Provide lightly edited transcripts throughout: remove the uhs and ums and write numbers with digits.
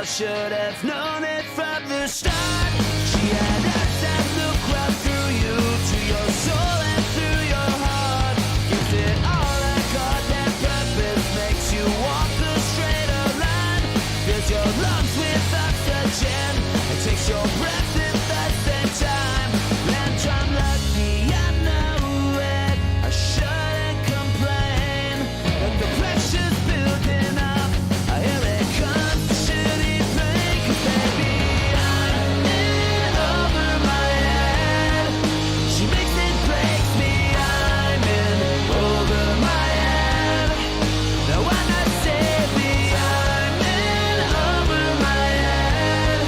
should have known it from the start. She had eyes that look right through you, to your soul and through your heart. Gives it all a goddamn purpose, makes you walk the straighter line. Fills your lungs with oxygen, and takes your breath in the same time. And I'm lucky, I know it, I shouldn't complain. But the pressure's building up, I hear it comes to shitty pain. 'Cause baby, I'm in over my head. She makes it, breaks me, I'm in over my head. Now when I say me, I'm in over my head.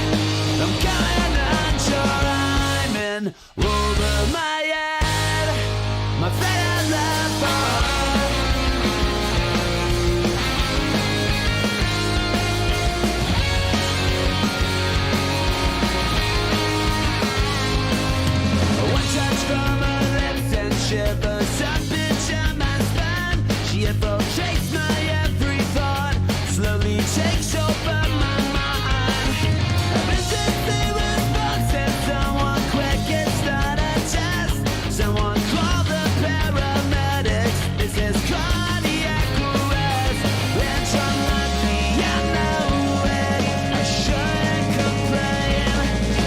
I'm counting on sure I'm in over my head. My fat lover. One touch from her lips and shivers up into my spine. She infiltrates my every thought, slowly takes over my mind. Emergency response, and someone quick, it's not a test. Someone call the paramedics, this is cardiac arrest. And from lucky, I know it, I shouldn't complain.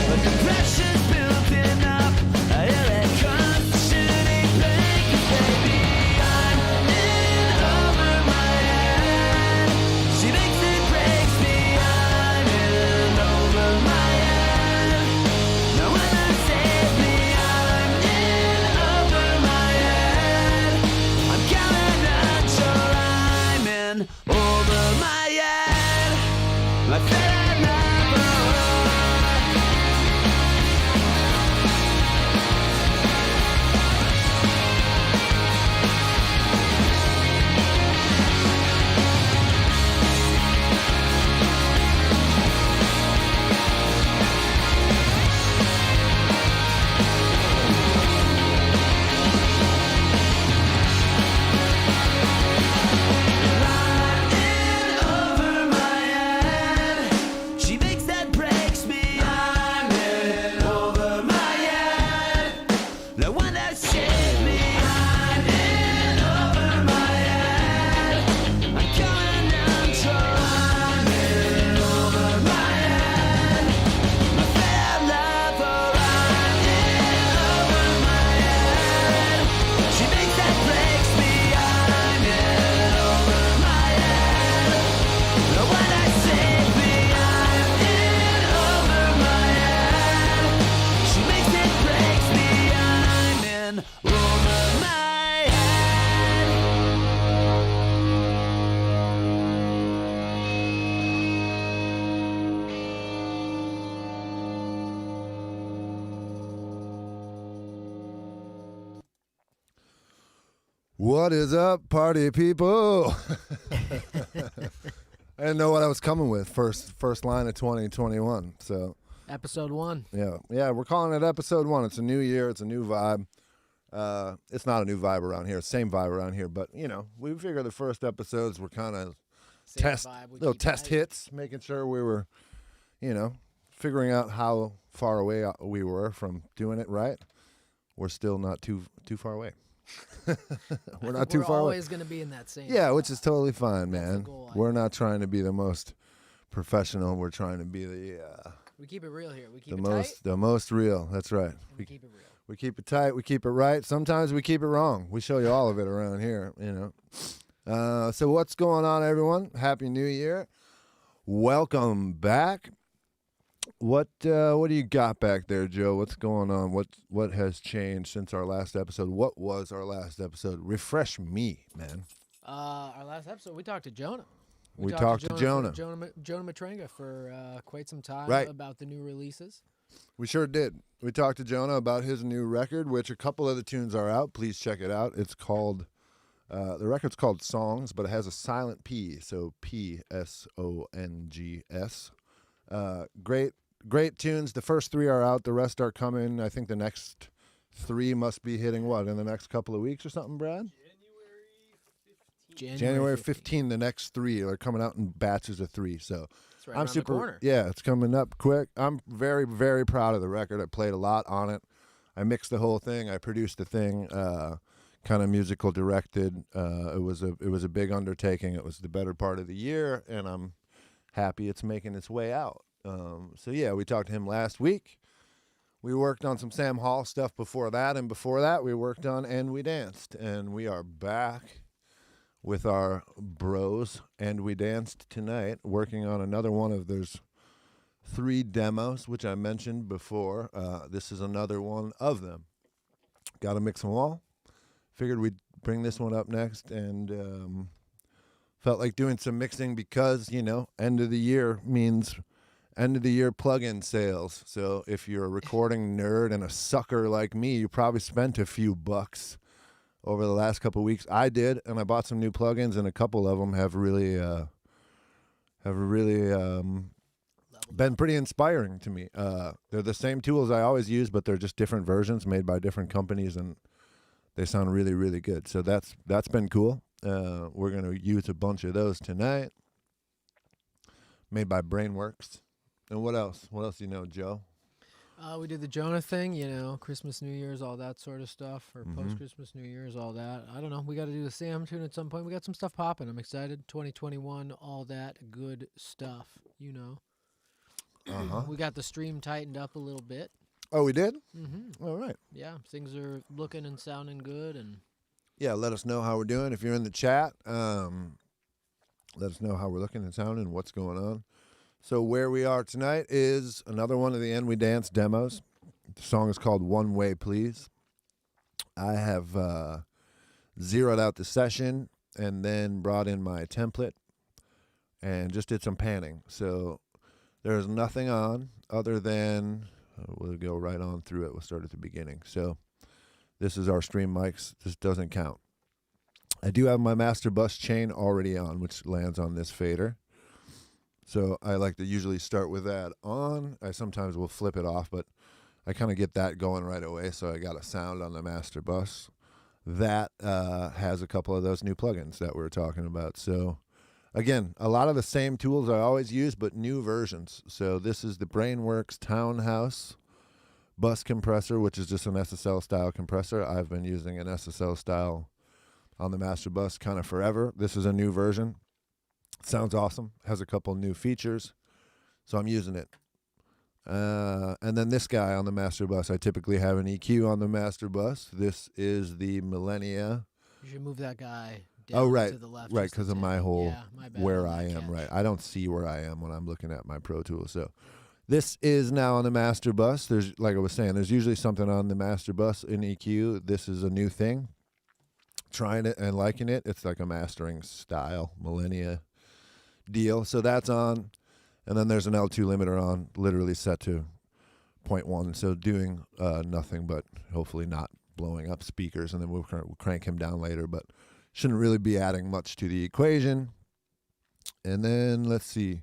But the pressure's building up, I hear it comes to shitty pain. 'Cause baby, I'm in over my head. She makes it, breaks me, I'm in over my head. Now when I say me, I'm in over my head. I'm counting on sure I'm in over my head. My fat lover. Over my head. She makes that, breaks me, I'm in over my head. The one that shaped me, I'm in over my head. I'm counting on sure I'm in over my head. My fair lover, I'm in over my head. She makes that, breaks me, I'm in over my head. The one that saved me, I'm in over my head. She makes it, breaks me, I'm in over my head. What is up, party people? I didn't know what I was coming with first line of 2021. So Episode 1. yeah, we're calling it episode 1. It's a new year. It's a new vibe. It's not a new vibe around here. Same vibe around here, but we figure the first episodes were kind of Same test vibe, we little keep test it. hits, making sure we were, figuring out how far away we were from doing it right. We're still not too far away. We're not too far We're away. always going to be in that same. Yeah, which is totally fine, That's the man. goal, I We're think. not trying to be the most professional. We're trying to be We keep it real here. We keep the it most tight. the most real. That's right. And we keep it real. We keep it tight. We keep it right. Sometimes we keep it wrong. We show you all of it around here. So what's going on, everyone? Happy New Year. Welcome back. What do you got back there, Joe? What's going on? What has changed since our last episode? What was our last episode? Refresh me, man. Our last episode, we talked to Jonah. We talked to Jonah. Jonah Matrenga for quite some time Right. about the new releases. We sure did. We talked to Jonah about his new record, which a couple of the tunes are out. Please check it out. It's called, the record's called Songs, but it has a silent P, so P-S-O-N-G-S. Great tunes. The first 3 are out. The rest are coming. I think the next 3 must be hitting what, in the next couple of weeks or something, Brad? January January 15th. 15, the next 3 are coming out in batches of 3. So It's right around the corner. Yeah, it's coming up quick. I'm very, very proud of the record. I played a lot on it. I mixed the whole thing. I produced the thing, kind of musical directed. It was a big undertaking. It was the better part of the year, and I'm happy it's making its way out. So yeah, we talked to him last week. We worked on some Sam Hall stuff before that, and before that we worked on And We Danced, and we are back with our bros, And We Danced tonight, working on another one of there's 3 demos, which I mentioned before. This is another one of them. Got to mix them all. Figured we'd bring this one up next, and felt like doing some mixing because, end of the year means end of the year plug-in sales. So if you're a recording nerd and a sucker like me, you probably spent a few bucks over the last couple of weeks. I did, and I bought some new plugins, and a couple of them have really been pretty inspiring to me. They're the same tools I always use, but they're just different versions made by different companies, and they sound really, really good. So that's been cool. We're going to use a bunch of those tonight, made by Brainworks. And what else? What else do you know, Joe? We did the Jonah thing, Christmas, New Year's, all that sort of stuff, or post-Christmas, New Year's, all that. I don't know. We got to do the Sam tune at some point. We got some stuff popping. I'm excited. 2021, all that good stuff, We got the stream tightened up a little bit. Oh, we did? Mm-hmm. All right. Yeah, things are looking and sounding good. And yeah, let us know how we're doing. If you're in the chat, let us know how we're looking and sounding, what's going on. So where we are tonight is another one of the And We Dance demos. The song is called One Way Please. I have zeroed out the session and then brought in my template and just did some panning. So there's nothing on other than, we'll go right on through it. We'll start at the beginning. So this is our stream mics. This doesn't count. I do have my master bus chain already on, which lands on this fader. So I like to usually start with that on. I sometimes will flip it off, but I kind of get that going right away. So I got a sound on the master bus that has a couple of those new plugins that we're talking about. So again, a lot of the same tools I always use, but new versions. So this is the Brainworks Townhouse bus compressor, which is just an SSL style compressor. I've been using an SSL style on the master bus kind of forever. This is a new version. Sounds awesome. Has a couple new features, so I'm using it. And then this guy on the master bus, I typically have an EQ on the master bus. This is the Millennia. You should move that guy down to the left. Right, because of my whole my bad, where I am. Right, I don't see where I am when I'm looking at my Pro Tools. So this is now on the master bus. There's, like I was saying, there's usually something on the master bus in EQ. This is a new thing. Trying it and liking it. It's like a mastering style Millennia deal. So that's on, and then there's an L2 limiter on, literally set to 0.1, so doing nothing but hopefully not blowing up speakers, and then we'll crank him down later, but shouldn't really be adding much to the equation. And then let's see,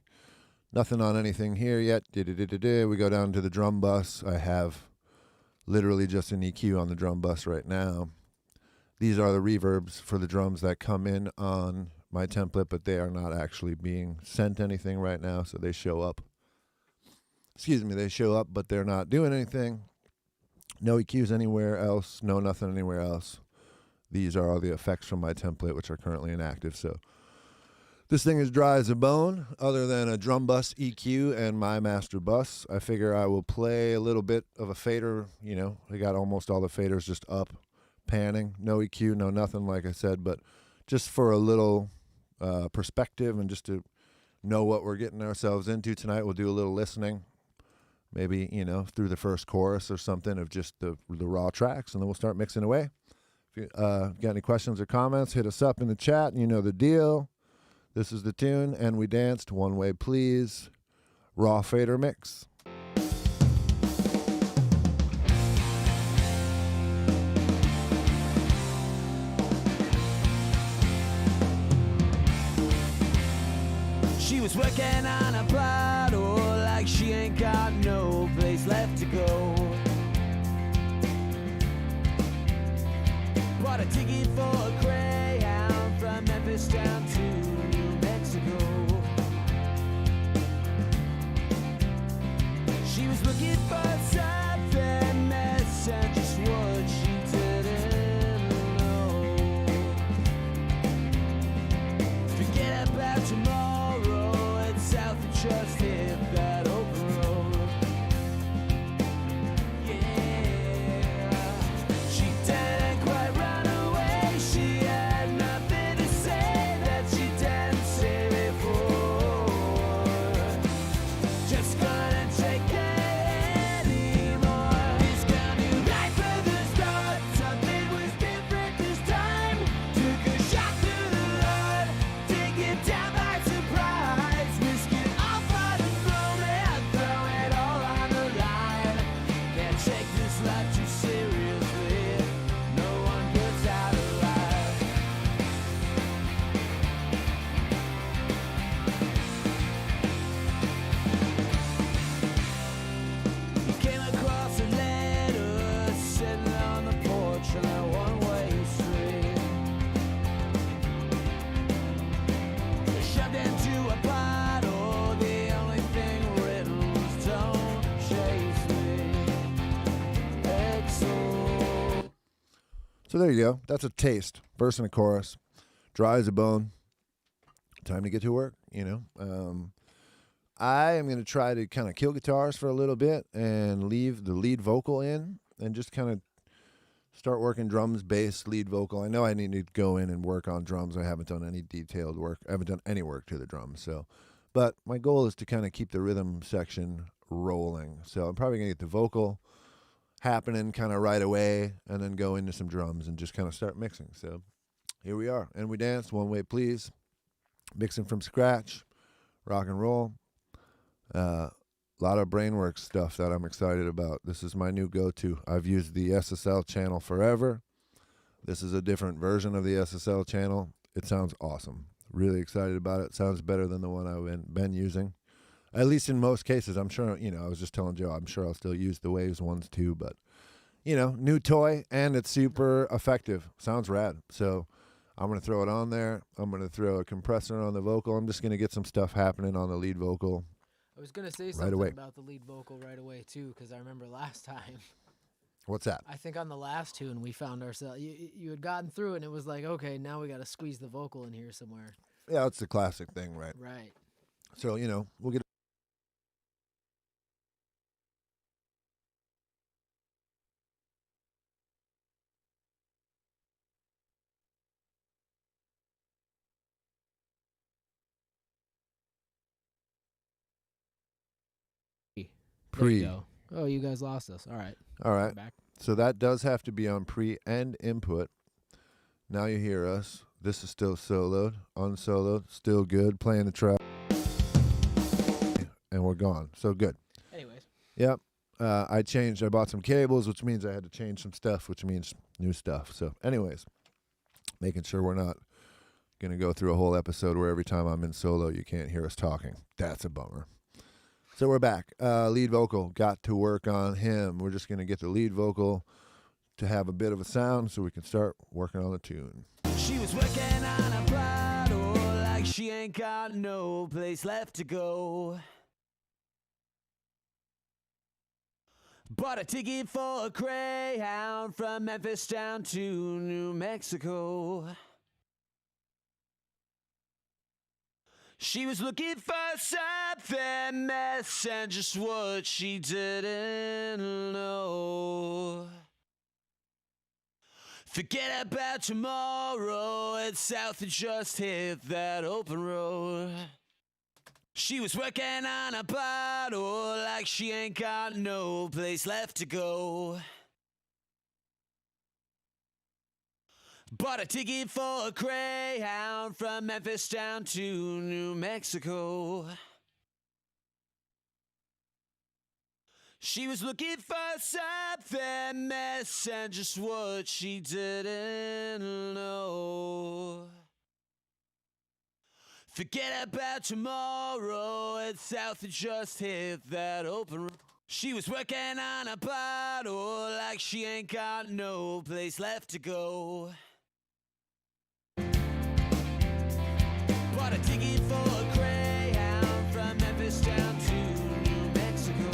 nothing on anything here yet. We go down to the drum bus. I have literally just an EQ on the drum bus right now. These are the reverbs for the drums that come in on my template, but they are not actually being sent anything right now, so they show up. Excuse me, they show up, but they're not doing anything. No EQs anywhere else, no nothing anywhere else. These are all the effects from my template, which are currently inactive. So this thing is dry as a bone, other than a drum bus EQ and my master bus. I figure I will play a little bit of a fader. I got almost all the faders just up, panning. No EQ, no nothing, like I said, but just for a little perspective and just to know what we're getting ourselves into tonight, we'll do a little listening. Maybe, through the first chorus or something of just the raw tracks, and then we'll start mixing away. If you got any questions or comments, hit us up in the chat. You know the deal. This is the tune, And We Danced, One Way Please, raw fader mix. She was working on a bottle like she ain't got no place left to go. Bought a ticket for a Greyhound from Memphis down to New Mexico. was looking for something mess and just what she didn't know. Forget about tomorrow, it's south and just hit that open road. Yeah, she didn't quite run away. She had nothing to say that she didn't say before. Just couldn't take it anymore. It's coming right from the start. Something was different this time. Took a shot through the heart, taken down by surprise. Risk it all for the moment, throw it all on the line. Can't take this life too seriously. No one gets out alive. He came across a letter sitting on the porch on that one-way street. Shoved into a bottle, the only thing written was don't chase me. XO. So there you go. That's a taste. Verse and a chorus. Dry as a bone. Time to get to work, you know. I am going to try to kind of kill guitars for a little bit and leave the lead vocal in and just kind of start working drums, bass, lead vocal. I know I need to go in and work on drums. I haven't done any detailed work. I haven't done any work to the drums. But my goal is to kind of keep the rhythm section rolling. So I'm probably going to get the vocal happening kind of right away and then go into some drums and just kind of start mixing. So here we are. And we dance, One Way Please, mixing from scratch, rock and roll. A lot of Brainworks stuff that I'm excited about. This is my new go-to. I've used the SSL channel forever. This is a different version of the SSL channel. It sounds awesome. Really excited about it. Sounds better than the one I've been using. At least in most cases. I'm sure, I was just telling Joe, I'm sure I'll still use the Waves ones too, but, new toy, and it's super effective. Sounds rad. So I'm going to throw it on there. I'm going to throw a compressor on the vocal. I'm just going to get some stuff happening on the lead vocal. I was gonna say something away. about the lead vocal right away too, because I remember last time. What's that? I think on the last tune we found ourselves. You had gotten through, and it was like, okay, now we got to squeeze the vocal in here somewhere. Yeah, it's the classic thing, right? Right. So, we'll get There you pre. go. Oh, you guys lost us. All right. All We're right. back. So that does have to be on pre and input. Now you hear us. This is still soloed, unsoloed, still good, playing the track. And we're gone. So good. Anyways. Yep. I bought some cables, which means I had to change some stuff, which means new stuff. So anyways, making sure we're not going to go through a whole episode where every time I'm in solo, you can't hear us talking. That's a bummer. So we're back. Lead vocal, got to work on him. We're just going to get the lead vocal to have a bit of a sound so we can start working on the tune. She was working on a bottle like she ain't got no place left to go. Bought a ticket for a Greyhound from Memphis down to New Mexico. She was looking for something mess and just what she didn't know. Forget about tomorrow, it's south and just hit that open road. She was working on a bottle like she ain't got no place left to go. Bought a ticket for a Greyhound from Memphis down to New Mexico. She was looking for something mess and just what she didn't know. Forget about tomorrow, it's south and just hit that open road. She was working on a bottle like she ain't got no place left to go. Bought a ticket for a Greyhound from Memphis down to New Mexico.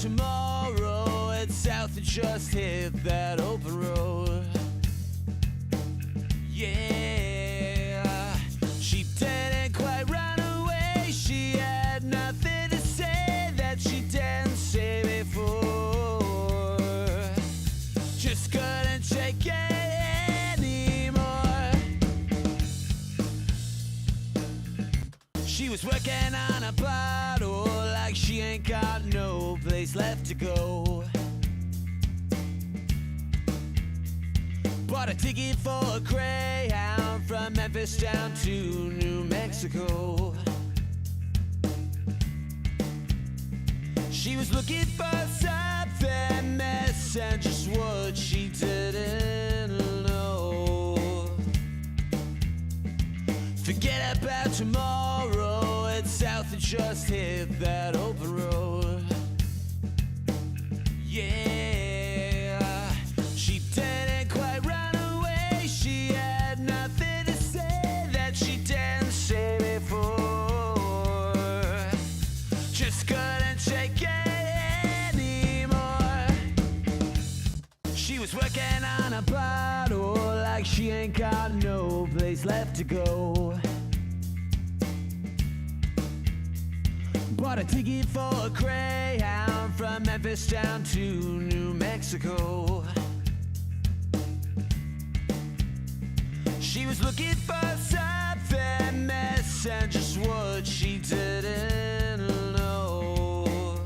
tomorrow. It's south and just hit that open road. Yeah, she didn't quite run away. She had nothing to say that she didn't say before. Just couldn't take it anymore. She was working on a bottle like she ain't got no place left to go. Bought a ticket for a Greyhound from Memphis down to New Mexico. She was looking for something missing, just what she didn't know. Forget about tomorrow, it's south and just hit that open road. Yeah, she didn't quite run away. She had nothing to say that she didn't say before. Just couldn't take it anymore. She was working on a bottle like she ain't got no place left to go. Bought a ticket for a Greyhound from Memphis down to New Mexico. She was looking for something missing, just what she didn't know.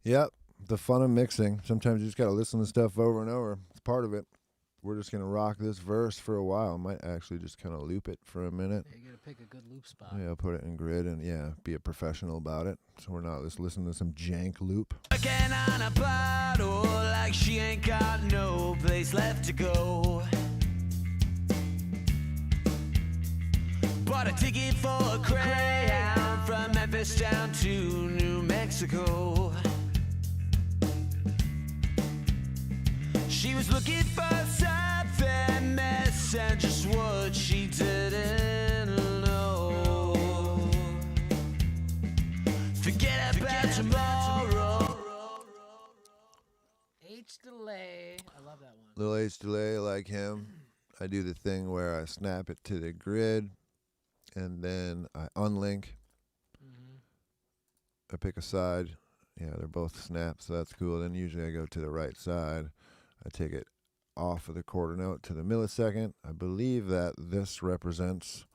Yep, the fun of mixing. Sometimes you just got to listen to stuff over and over. It's part of it. We're just going to rock this verse for a while. Might actually just kind of loop it for a minute. Yeah, you gotta pick a good loop spot. Yeah, put it in grid and, yeah, be a professional about it. So we're not just listening to some jank loop. Working on a bottle like she ain't got no place left to go. Bought a ticket for a Greyhound from Memphis down to New Mexico. She was looking for something missing, just what she didn't know. Forget about tomorrow. H delay. I love that one. Little H delay like him. I do the thing where I snap it to the grid and then I unlink. I pick a side. Yeah, they're both snaps, so that's cool. Then usually I go to the right side. I take it off of the quarter note to the millisecond. I believe that this represents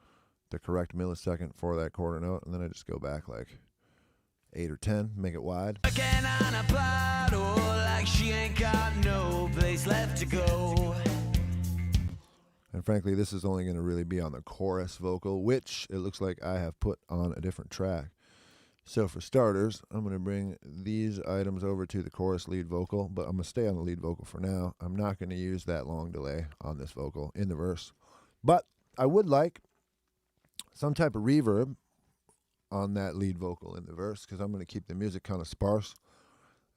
the correct millisecond for that quarter note, and then I just go back like 8 or 10, make it wide. Working on a bottle like she ain't got no place left to go. And frankly, this is only going to really be on the chorus vocal, which it looks like I have put on a different track. So for starters, I'm going to bring these items over to the chorus lead vocal, but I'm going to stay on the lead vocal for now. I'm not going to use that long delay on this vocal in the verse. But I would like some type of reverb on that lead vocal in the verse, because I'm going to keep the music kind of sparse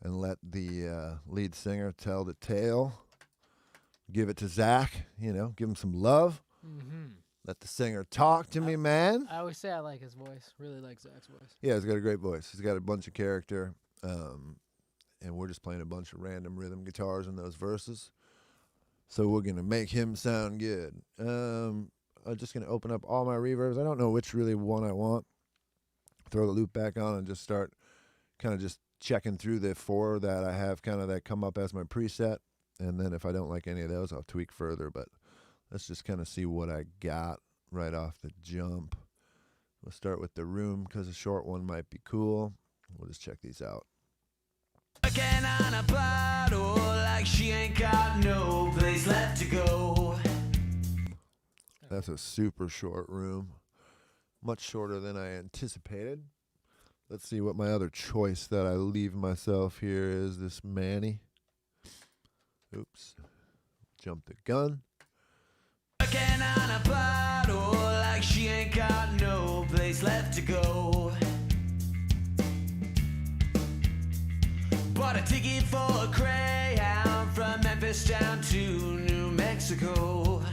and let the lead singer tell the tale. Give it to Zach, you know, give him some love. Let the singer talk to me, man. I always say I like his voice. Really like Zach's voice. Yeah, he's got a great voice. He's got a bunch of character, and we're just playing a bunch of random rhythm guitars in those verses. So we're going to make him sound good. I'm just going to open up all my reverbs. I don't know which really one I want. Throw the loop back on and just start kind of just checking through the 4 that I have kind of that come up as my preset. And then if I don't like any of those, I'll tweak further. But let's just kind of see what I got right off the jump. We'll start with the room because a short one might be cool. We'll just check these out. Working on a bottle like she ain't got no place left to go. That's a super short room. Much shorter than I anticipated. Let's see what my other choice that I leave myself here is. This Manny. Oops. Jump the gun. Working on a bottle like she ain't got no place left to go. Bought a ticket for a Greyhound from Memphis down to New Mexico.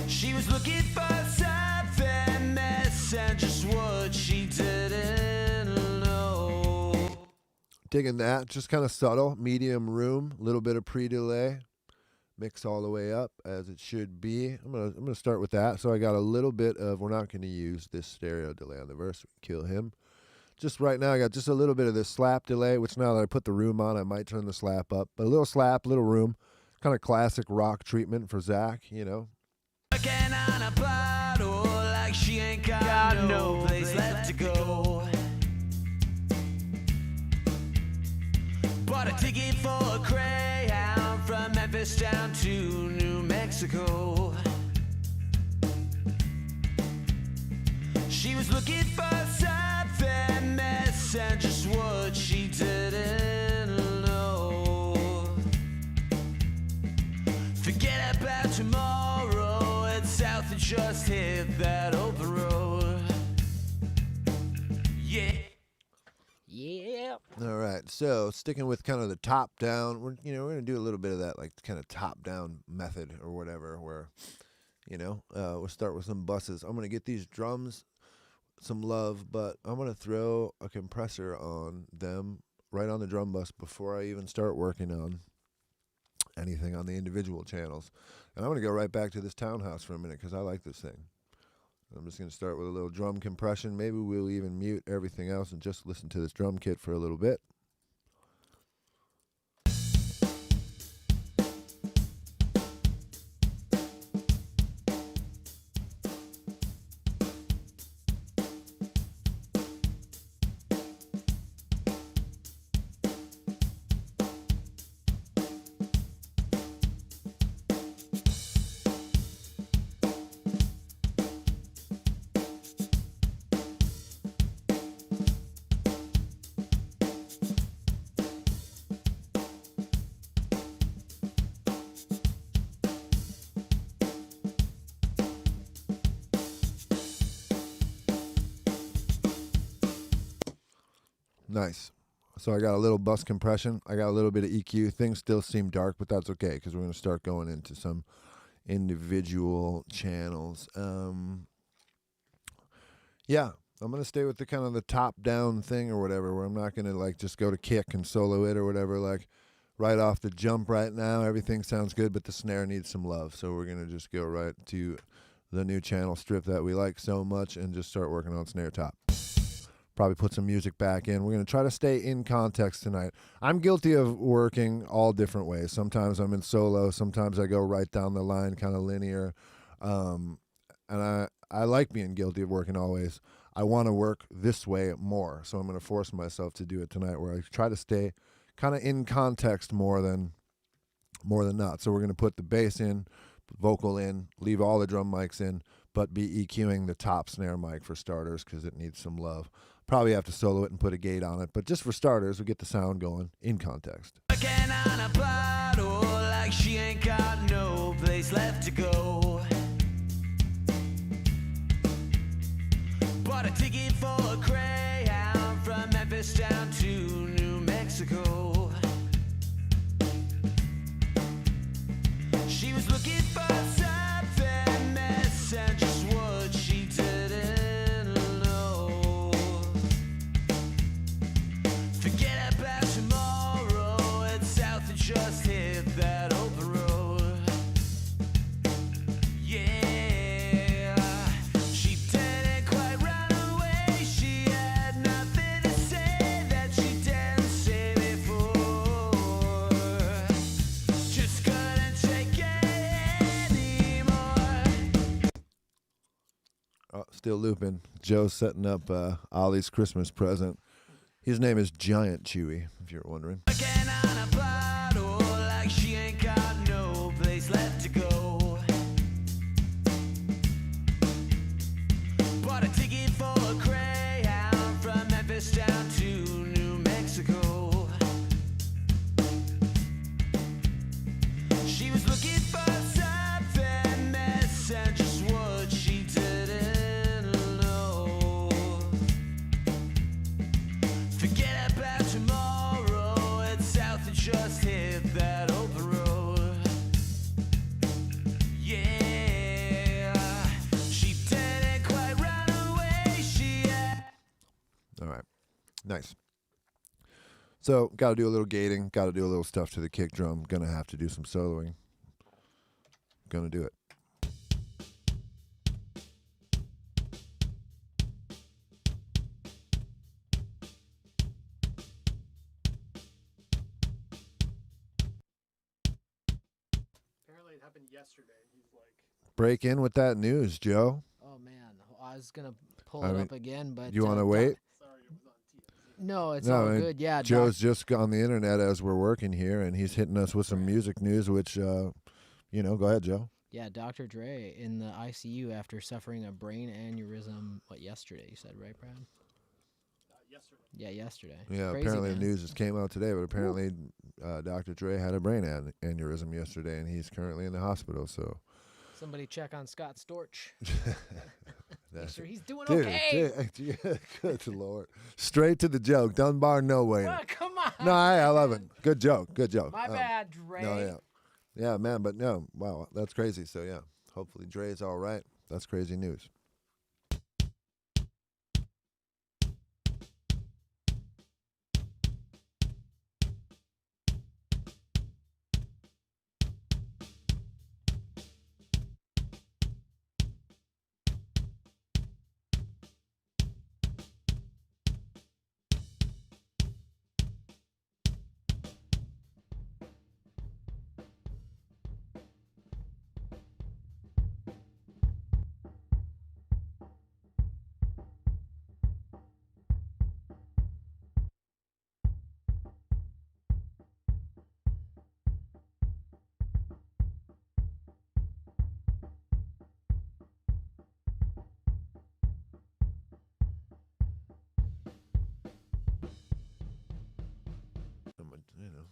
She was looking for something missing, just what she didn't know. Digging that. Just kind of subtle. Medium room. A little bit of pre-delay. Mix all the way up as it should be. I'm gonna start with that. So I got a little bit of, we're not going to use this stereo delay on the verse. Kill him. Just right now I got just a little bit of this slap delay, which now that I put the room on, I might turn the slap up. But a little slap, little room. Kind of classic rock treatment for Zach, you know. Working on a bottle like she ain't got no place left to go. Bought a ticket for a Greyhound from Memphis down to New Mexico. She was looking for something mess and just what she didn't know. Forget about tomorrow, it's south and just hit that open road. Yeah. Yeah. All right, so sticking with kind of the top down, we're gonna do a little bit of that like kind of top down method or whatever, where we'll start with some buses. I'm gonna get these drums some love, but I'm gonna throw a compressor on them right on the drum bus before I even start working on anything on the individual channels. And I'm gonna go right back to this Townhouse for a minute because I like this thing. I'm just going to start with a little drum compression. Maybe we'll even mute everything else and just listen to this drum kit for a little bit. Nice. So I got a little bus compression. I got a little bit of EQ. Things still seem dark, but that's okay because we're going to start going into some individual channels. Yeah, I'm going to stay with the kind of the top-down thing or whatever, where I'm not going to like just go to kick and solo it or whatever. Like right off the jump right now, everything sounds good, but the snare needs some love. So we're going to just go right to the new channel strip that we like so much and just start working on snare top. Probably put some music back in. We're going to try to stay in context tonight. I'm guilty of working all different ways. Sometimes I'm in solo. Sometimes I go right down the line, kind of linear. And I like being guilty of working always. I want to work this way more. So I'm going to force myself to do it tonight where I try to stay kind of in context more than not. So we're going to put the bass in, vocal in, leave all the drum mics in, but be EQing the top snare mic for starters because it needs some love. Probably have to solo it and put a gate on it, but just for starters, we get the sound going in context. Working on a bottle like she ain't got no place left to go. Bought a ticket for a Greyhound from Memphis down to New Mexico. She was looking for something mess and just what she didn't know. Forget about tomorrow, it's south and just hit that open road. Yeah, she didn't quite run away, she had nothing to say that she didn't say before. Just couldn't take it anymore. Oh, still looping. Joe's setting up Ollie's Christmas present. His name is Giant Chewy, if you're wondering. Working on a bottle like she ain't got no place left to go. Bought a ticket for a Greyhound from Memphis down to New Mexico. She was looking for something mess and just what she didn't know. Forget about tomorrow, it's south and just hit that open road. Yeah, she didn't quite run away, she had All right. Nice. So, got to do a little gating. Got to do a little stuff to the kick drum. Gonna have to do some soloing. Gonna do it. Apparently, it happened yesterday. He's like, Break in with that news, Joe. "Oh man, I was gonna pull I it mean, up again, but You want to wait? No, it's No, all I mean, good. Yeah, Joe's just on the internet as we're working here, and he's hitting us with some music news, which, go ahead, Joe. Yeah, Dr. Dre in the ICU after suffering a brain aneurysm. What, yesterday? You said, right, Brad? Yesterday. Yeah, yesterday. Yeah, Crazy, apparently man. the news just came out today, but apparently Dr. Dre had a brain aneurysm yesterday, and he's currently in the hospital. So, Somebody check on Scott Storch. Make that's sure he's doing dude, okay. good Lord, straight to the joke, Dunbar, no way. Oh, come on. No, I love it. Good joke, good joke. My bad, Dre. No, yeah, man, but no, wow, that's crazy. So yeah, hopefully Dre's all right. That's crazy news. You know.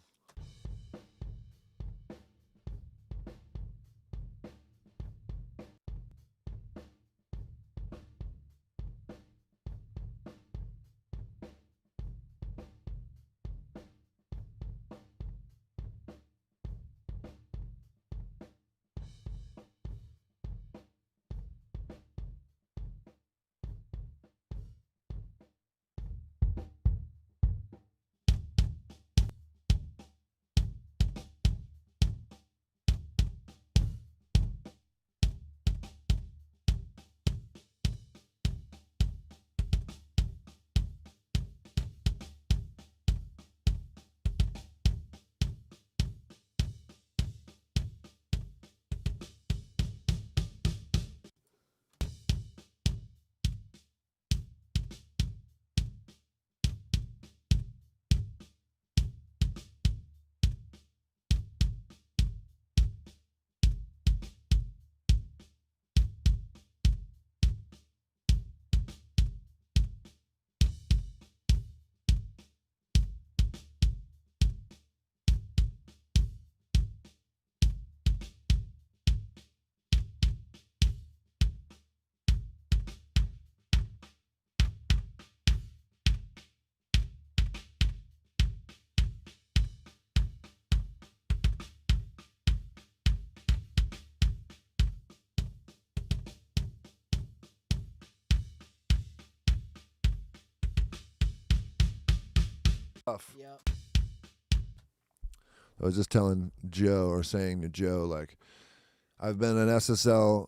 Yep. I was just telling Joe or saying to Joe, like, I've been an SSL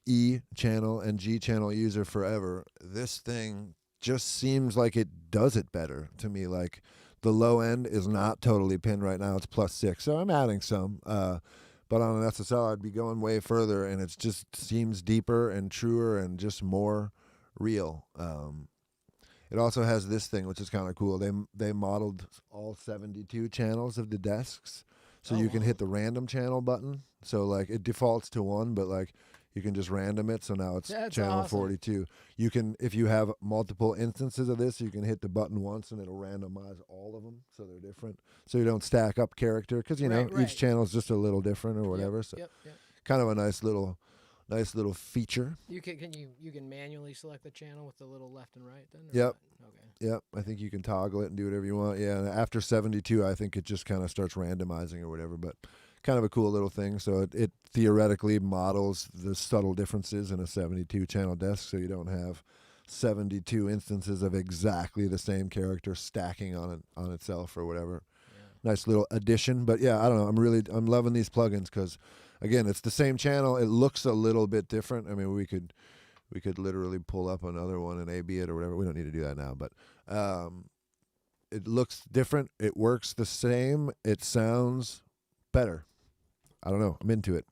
E channel and G channel user forever. This thing just seems like it does it better to me. Like, the low end is not totally pinned right now. It's +6. So I'm adding some. But on an SSL, I'd be going way further, and it just seems deeper and truer and just more real. It also has this thing, which is kind of cool. They modeled all 72 channels of the desks, so you can hit the random channel button. So like it defaults to 1, but like you can just random it. So now it's That's channel awesome. 42. You can, if you have multiple instances of this, you can hit the button once and it'll randomize all of them, so they're different. So you don't stack up character because Right. each channel is just a little different or whatever. Yep, So yep. kind of a nice little feature. You can manually select the channel with the little left and right then? Or Yep. what? Okay. Yep, I think you can toggle it and do whatever you want. Yeah, and after 72, I think it just kind of starts randomizing or whatever, but kind of a cool little thing. So it theoretically models the subtle differences in a 72 channel desk, so you don't have 72 instances of exactly the same character stacking on itself or whatever. Nice little addition. But yeah, I don't know. I'm loving these plugins because, again, it's the same channel. It looks a little bit different. I mean, we could literally pull up another one and A/B it or whatever. We don't need to do that now, but it looks different. It works the same. It sounds better. I don't know. I'm into it.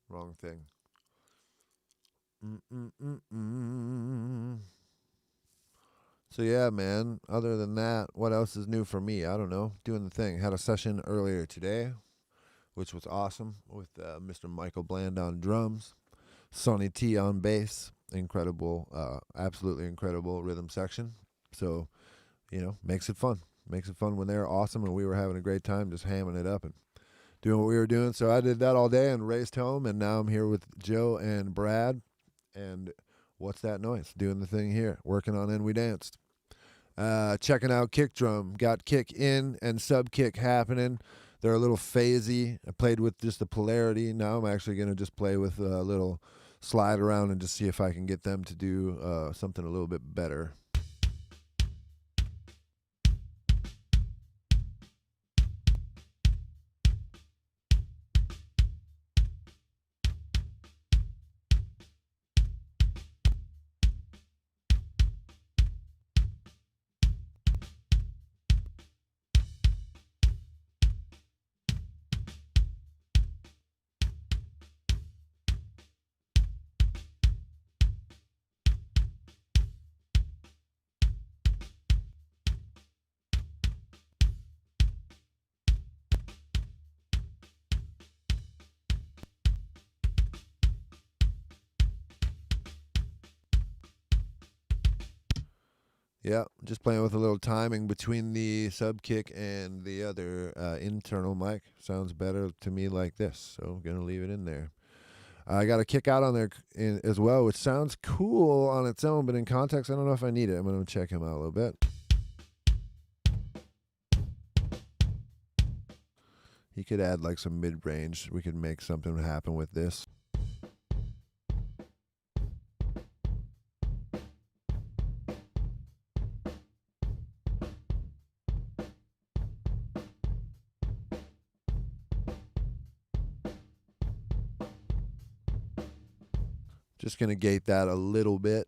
Wrong thing. So yeah, man, other than that, what else is new for me? I don't know. Doing the thing. Had a session earlier today, which was awesome, with Mr. Michael Bland on drums, Sonny T on bass. Incredible, absolutely incredible rhythm section. So, makes it fun. Makes it fun when they're awesome and we were having a great time just hamming it up and doing what we were doing. So I did that all day and raced home, and now I'm here with Joe and Brad. And what's that noise? Doing the thing here, working on And We Danced. Checking out Kick Drum. Got kick in and sub kick happening. They're a little phasey. I played with just the polarity. Now I'm actually going to just play with a little slide around and just see if I can get them to do something a little bit better. Yeah, just playing with a little timing between the sub kick and the other internal mic. Sounds better to me like this, so I'm going to leave it in there. I got a kick out on there as well, which sounds cool on its own, but in context, I don't know if I need it. I'm going to check him out a little bit. He could add like some mid-range. We could make something happen with this. Just going to gate that a little bit,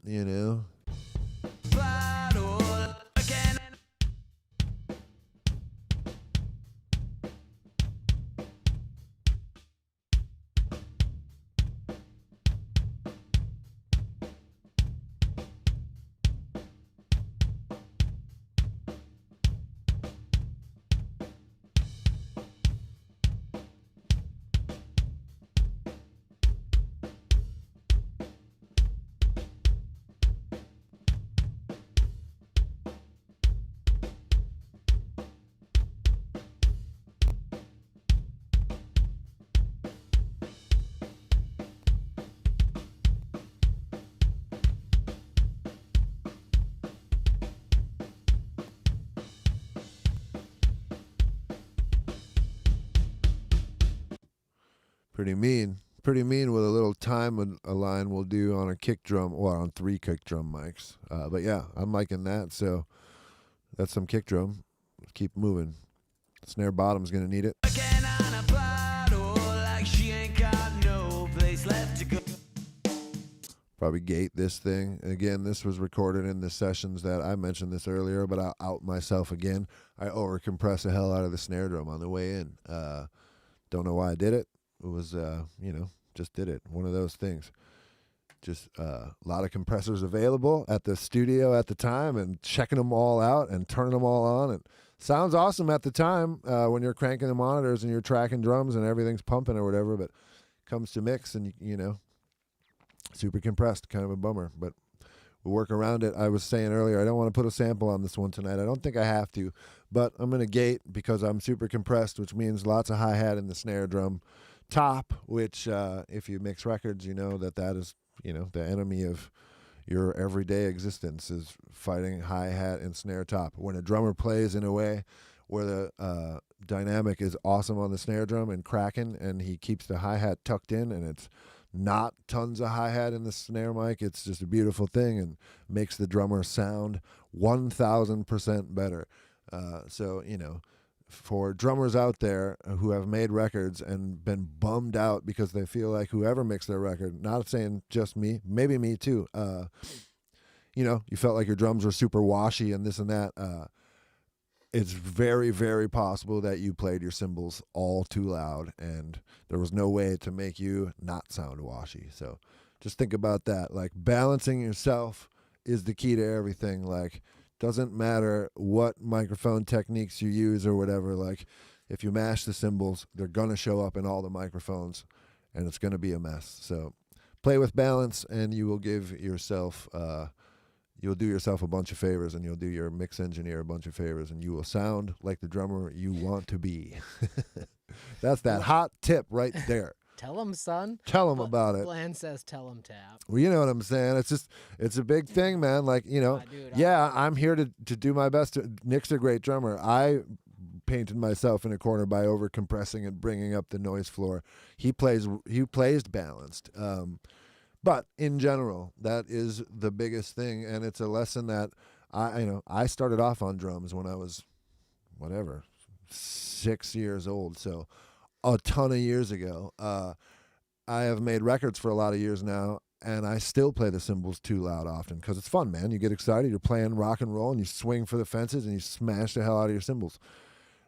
Pretty mean with a little time a line we'll do on a kick drum, or on 3 kick drum mics. But yeah, I'm liking that. So that's some kick drum. Let's keep moving. Snare bottom's gonna need it. On a bottle like she ain't got no place left to go. probably gate this thing. Again, this was recorded in the sessions that I mentioned this earlier, but I'll out myself again. I overcompress the hell out of the snare drum on the way in. Don't know why I did it. It was, just did it. One of those things. Just a lot of compressors available at the studio at the time, and checking them all out and turning them all on. And sounds awesome at the time when you're cranking the monitors and you're tracking drums and everything's pumping or whatever, but comes to mix and, super compressed, kind of a bummer. But we'll work around it. I was saying earlier, I don't want to put a sample on this one tonight. I don't think I have to, but I'm going to gate because I'm super compressed, which means lots of hi-hat in the snare drum top, which if you mix records, you know that is the enemy of your everyday existence is fighting hi-hat and snare top. When a drummer plays in a way where the dynamic is awesome on the snare drum and cracking, and he keeps the hi-hat tucked in, and it's not tons of hi-hat in the snare mic, it's just a beautiful thing and makes the drummer sound 1,000% better. So, for drummers out there who have made records and been bummed out because they feel like whoever mixed their record, not saying just me, maybe me too, you felt like your drums were super washy and this and that, it's very, very possible that you played your cymbals all too loud and there was no way to make you not sound washy. So just think about that. Like, balancing yourself is the key to everything. Like, doesn't matter what microphone techniques you use or whatever. Like, if you mash the cymbals, they're going to show up in all the microphones and it's going to be a mess. So play with balance and you will give yourself, you'll do yourself a bunch of favors, and you'll do your mix engineer a bunch of favors, and you will sound like the drummer you want to be. That's that hot tip right there. Tell him, son. Tell him about it. Bland says tell him tap. Well, you know what I'm saying. It's a big thing, man. Like, Dude, I'm here to do my best. Nick's a great drummer. I painted myself in a corner by over compressing and bringing up the noise floor. He plays balanced. But in general, that is the biggest thing, and it's a lesson that I started off on drums when I was 6 years old. So a ton of years ago. I have made records for a lot of years now, and I still play the cymbals too loud often because it's fun, man. You get excited, you're playing rock and roll, and you swing for the fences, and you smash the hell out of your cymbals.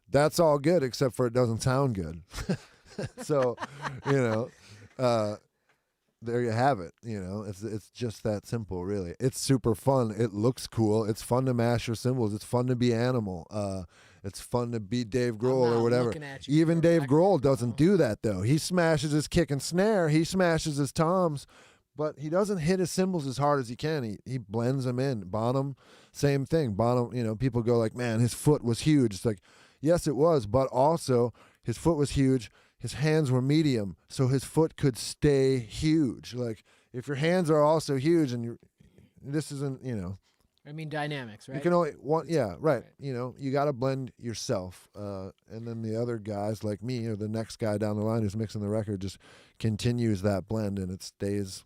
That's all good, except for it doesn't sound good. So, there you have it. It's just that simple, really. It's super fun. It looks cool. It's fun to mash your cymbals. It's fun to be Animal. It's fun to be Dave Grohl or whatever. Even Dave Grohl doesn't do that, though. He smashes his kick and snare. He smashes his toms, but he doesn't hit his cymbals as hard as he can. He blends them in. Bonham, same thing. Bonham, people go like, man, his foot was huge. It's like, yes, it was, but also his foot was huge. His hands were medium, so his foot could stay huge. Like, if your hands are also huge and this isn't, I mean, dynamics, right? You can only one, yeah, right. You got to blend yourself, and then the other guys like me or the next guy down the line who's mixing the record just continues that blend, and it stays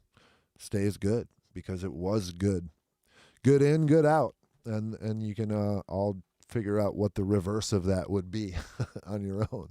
good because it was good in, good out, and you can all figure out what the reverse of that would be on your own.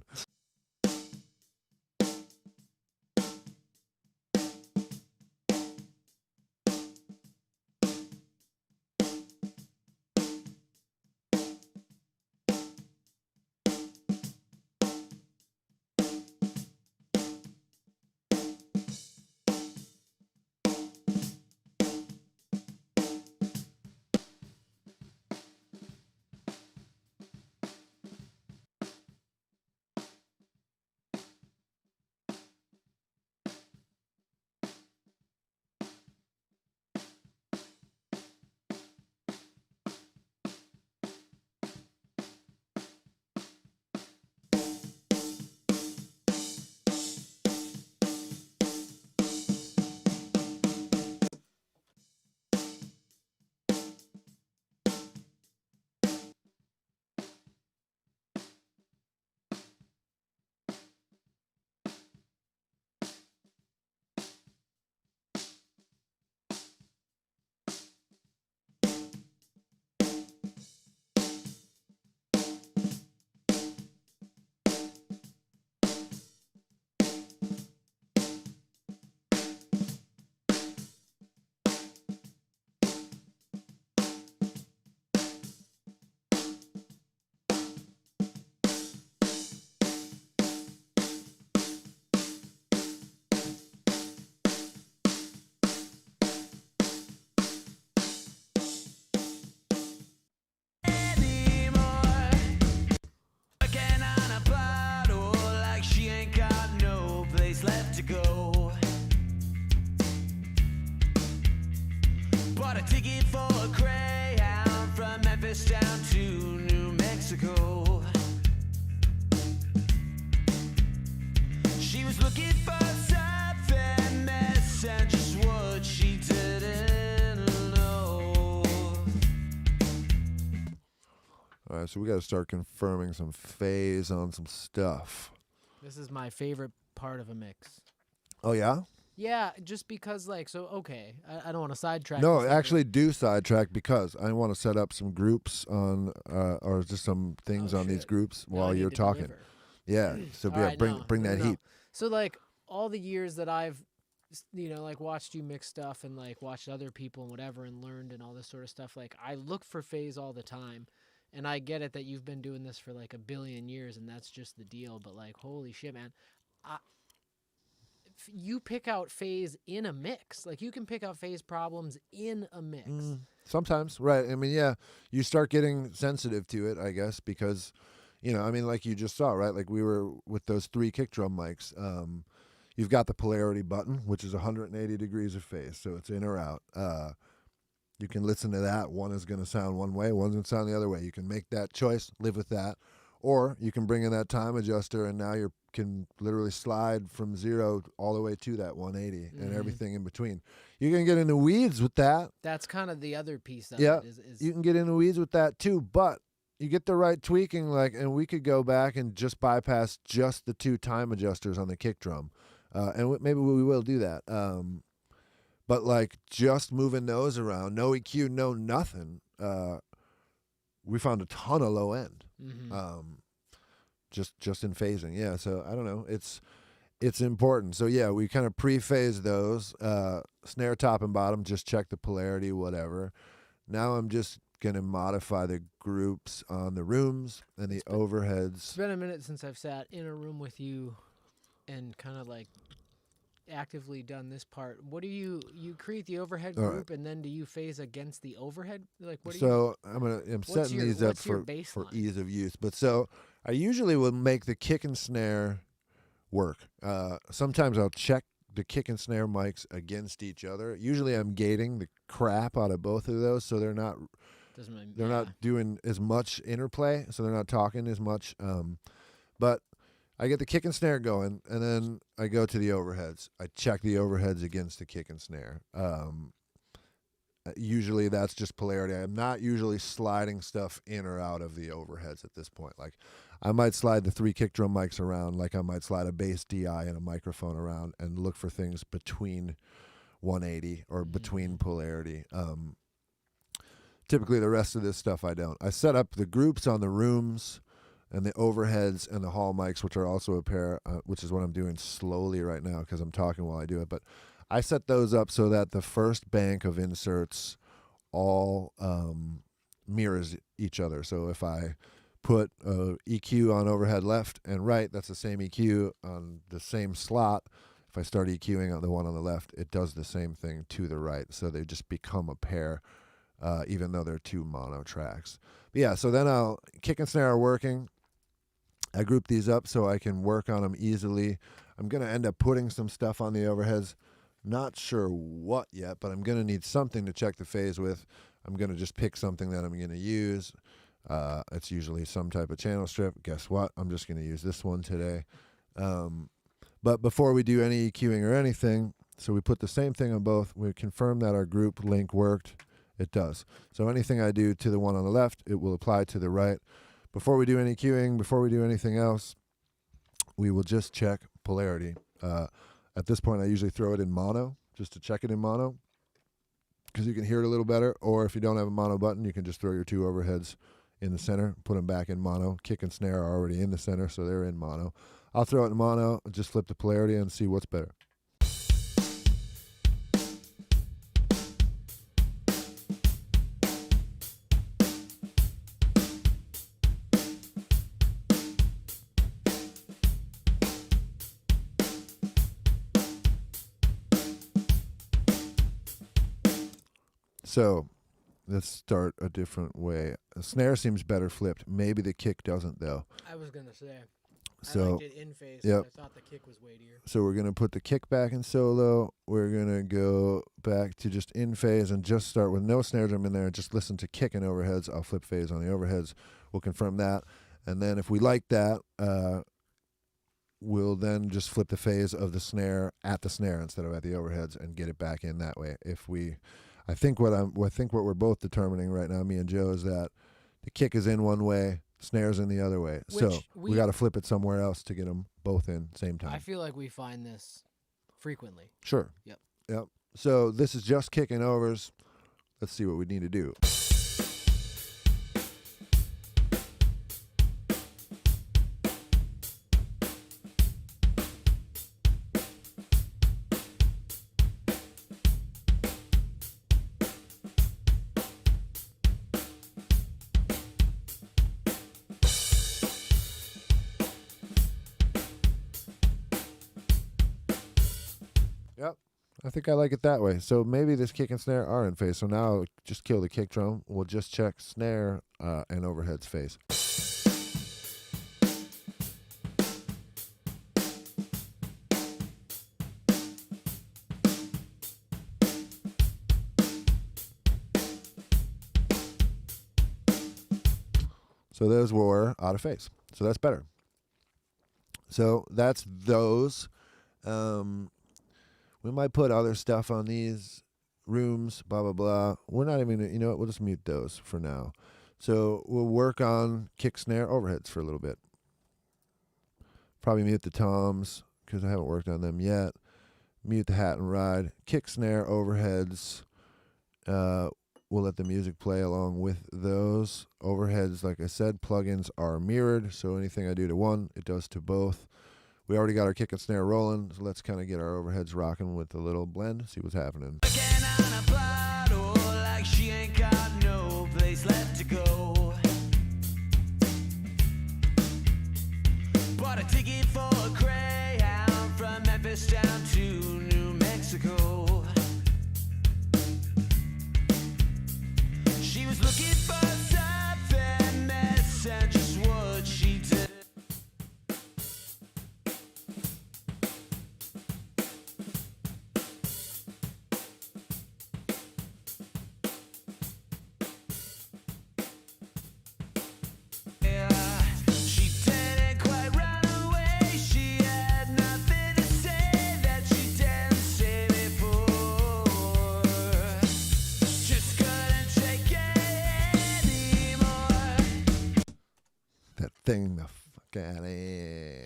looking for something missing, just what she didn't know. All right, so we got to start confirming some phase on some stuff. This is my favorite part of a mix. Oh, yeah? Yeah, just because, like, so, okay, I don't want to sidetrack. No, this either. actually do sidetrack because I want to set up some groups on, or just some things on these shit. groups Now I while need you're to talking. deliver. Yeah, so All yeah, right, bring that heat. So, like, all the years that I've, like, watched you mix stuff and, like, watched other people and whatever and learned and all this sort of stuff, like, I look for phase all the time. And I get it that you've been doing this for, like, 1 billion years and that's just the deal. But, like, holy shit, man. You pick out phase in a mix. Like, you can pick out phase problems in a mix. Sometimes, right. I mean, yeah, you start getting sensitive to it, I guess, because, I mean, like you just saw, right? Like we were with those 3 kick drum mics. You've got the polarity button, which is 180 degrees of phase, so it's in or out. You can listen to that. One is going to sound one way, one's going to sound the other way. You can make that choice, live with that. Or you can bring in that time adjuster, and now you can literally slide from 0 all the way to that 180 and everything in between. You can get in the weeds with that. That's kind of the other piece of Yeah, it. Is you can get in the weeds with that too, but you get the right tweaking, and we could go back and just bypass just the 2 time adjusters on the kick drum, and maybe we will do that. But like just moving those around, no EQ, no nothing. We found a ton of low end. Just in phasing. Yeah, so I don't know. It's important. So yeah, we kind of pre-phase those. Snare top and bottom, just check the polarity, whatever. Now I'm just gonna modify the groups on the rooms and the overheads. It's been a minute since I've sat in a room with you and kind of like actively done this part. What do you create the overhead All group and then do you phase against the overhead? Like what do So I'm setting your- these up what's your for baseline? ease of use. But so I usually will make the kick and snare work. Sometimes I'll check the kick and snare mics against each other. Usually I'm gating the crap out of both of those, so they're not not doing as much interplay, so they're not talking as much. But I get the kick and snare going, and then I go to the overheads. I check the overheads against the kick and snare. Usually that's just polarity. I'm not usually sliding stuff in or out of the overheads at this point. Like I might slide the 3 kick drum mics around, like I might slide a bass DI and a microphone around and look for things between 180 or between polarity. Typically the rest of this stuff I don't. I set up the groups on the rooms and the overheads and the hall mics, which are also a pair, which is what I'm doing slowly right now because I'm talking while I do it. But I set those up so that the first bank of inserts all mirrors each other. So if I put EQ on overhead left and right, that's the same EQ on the same slot. If I start EQing on the one on the left, it does the same thing to the right. So they just become a pair, even though they're 2 mono tracks. But yeah, so then kick and snare are working. I group these up so I can work on them easily. I'm going to end up putting some stuff on the overheads. Not sure what yet, but I'm going to need something to check the phase with. I'm going to just pick something that I'm going to use. It's usually some type of channel strip. Guess what? I'm just going to use this one today. But before we do any EQing or anything, so we put the same thing on both. We confirm that our group link worked. It does. So anything I do to the one on the left, it will apply to the right. Before we do any EQing, before we do anything else, we will just check polarity. At this point, I usually throw it in mono, just to check it in mono, because you can hear it a little better. Or if you don't have a mono button, you can just throw your 2 overheads in the center, put them back in mono. Kick and snare are already in the center, so they're in mono. I'll throw it in mono, just flip the polarity and see what's better. So let's start a different way. The snare seems better flipped. Maybe the kick doesn't, though. I was going to say. I So liked it in phase, yep. but I thought the kick was weightier. So we're going to put the kick back in solo. We're going to go back to just in phase and just start with no snare drum in there. Just listen to kick and overheads. I'll flip phase on the overheads. We'll confirm that. And then if we like that, we'll then just flip the phase of the snare at the snare instead of at the overheads and get it back in that way. I think what we're both determining right now, me and Joe, is that the kick is in one way, snare's in the other way. So Which we got to flip it somewhere else to get them both in same time. I feel like we find this frequently. Sure. Yep. So this is just kicking overs. Let's see what we need to do. Yep. I think I like it that way. So maybe this kick and snare are in phase. So now I'll just kill the kick drum. We'll just check snare and overheads phase. So those were out of phase. So that's better. So that's those. We might put other stuff on these rooms, blah, blah, blah. We're not even, you know what, we'll just mute those for now. So we'll work on kick, snare, overheads for a little bit. Probably mute the toms because I haven't worked on them yet. Mute the hat and ride. Kick, snare, overheads. We'll let the music play along with those. Overheads, like I said, plugins are mirrored. So anything I do to one, it does to both. We already got our kick and snare rolling, so let's kind of get our overheads rocking with a little blend, see what's happening. Again on a bottle, like she ain't got no place left to go. Bought a ticket for a Greyhound from Memphis down to New Mexico. She was looking for something less than just what she did. She didn't quite run away. She had nothing to say that she didn't say before. Just couldn't take it anymore. That thing the fuck out of here.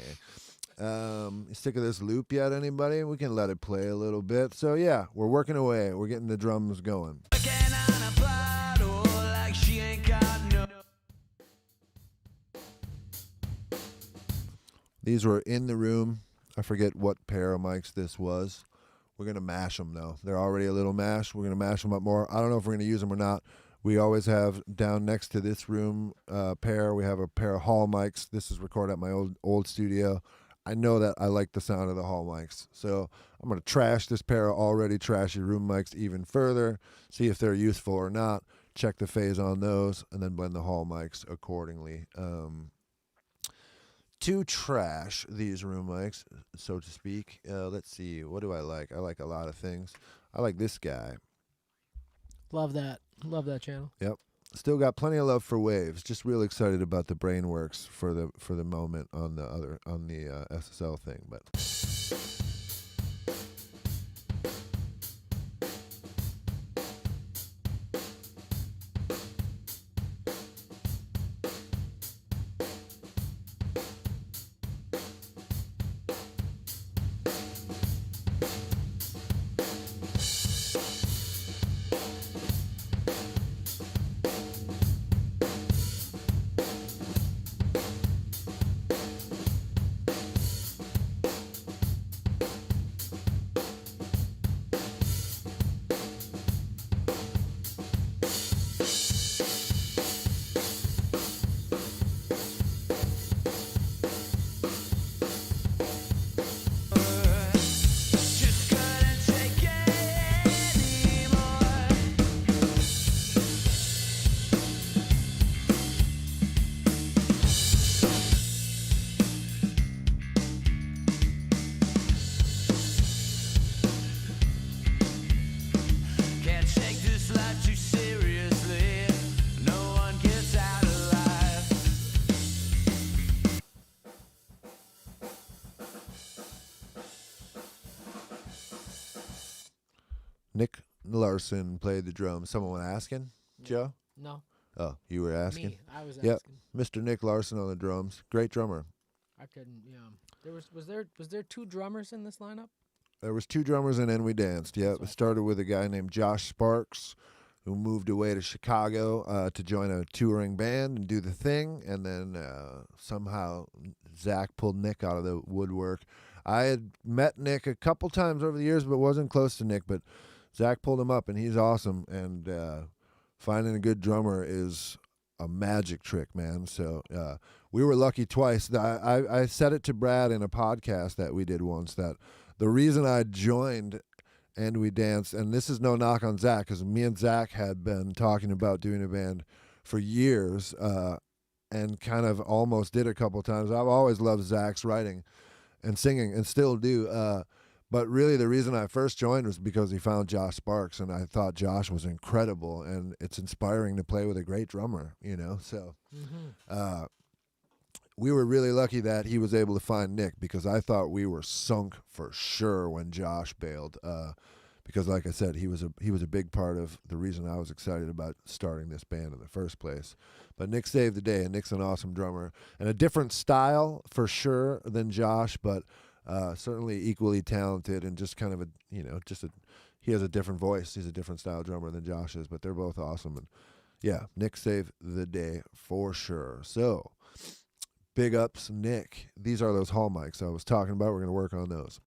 You sick of this loop yet, anybody? We can let it play a little bit. So yeah, we're working away. We're getting the drums going. Again on a bottle, like she ain't got no. These were in the room. I forget what pair of mics this was. We're going to mash them, though. They're already a little mashed. We're going to mash them up more. I don't know if we're going to use them or not. We always have down next to this room pair, we have a pair of hall mics. This is recorded at my old studio. I know that I like the sound of the hall mics. So I'm going to trash this pair of already trashy room mics even further, see if they're useful or not, check the phase on those, and then blend the hall mics accordingly. To trash these room mics, so to speak, let's see, what do I like? I like a lot of things. I like this guy. Love that. Love that channel. Yep. Still got plenty of love for Waves. Just real excited about the Brainworks for the moment on the SSL thing, but Larson played the drums. Someone was asking, Joe? No, Oh, you were asking? me. I was Yep. asking. Mr. Nick Larson on the drums. Great drummer. I couldn't. Yeah. There was there 2 drummers in this lineup? There was 2 drummers and then we danced. Yep. It started with a guy named Josh Sparks who moved away to Chicago to join a touring band and do the thing. And then somehow Zach pulled Nick out of the woodwork. I had met Nick a couple times over the years, but wasn't close to Nick. But Zach pulled him up, and he's awesome. And finding a good drummer is a magic trick, man. So we were lucky twice. I said it to Brad in a podcast that we did once that the reason I joined And We Danced, and this is no knock on Zach, because me and Zach had been talking about doing a band for years and kind of almost did a couple times. I've always loved Zach's writing and singing and still do. But really the reason I first joined was because he found Josh Sparks, and I thought Josh was incredible, and it's inspiring to play with a great drummer, you know? So we were really lucky that he was able to find Nick, because I thought we were sunk for sure when Josh bailed. Because like I said, he was a big part of the reason I was excited about starting this band in the first place. But Nick saved the day, and Nick's an awesome drummer. And a different style for sure than Josh, but certainly equally talented, and just kind of he has a different voice. He's a different style drummer than Josh is, but they're both awesome. And yeah, Nick saved the day for sure. So big ups, Nick. These are those hall mics I was talking about. We're going to work on those.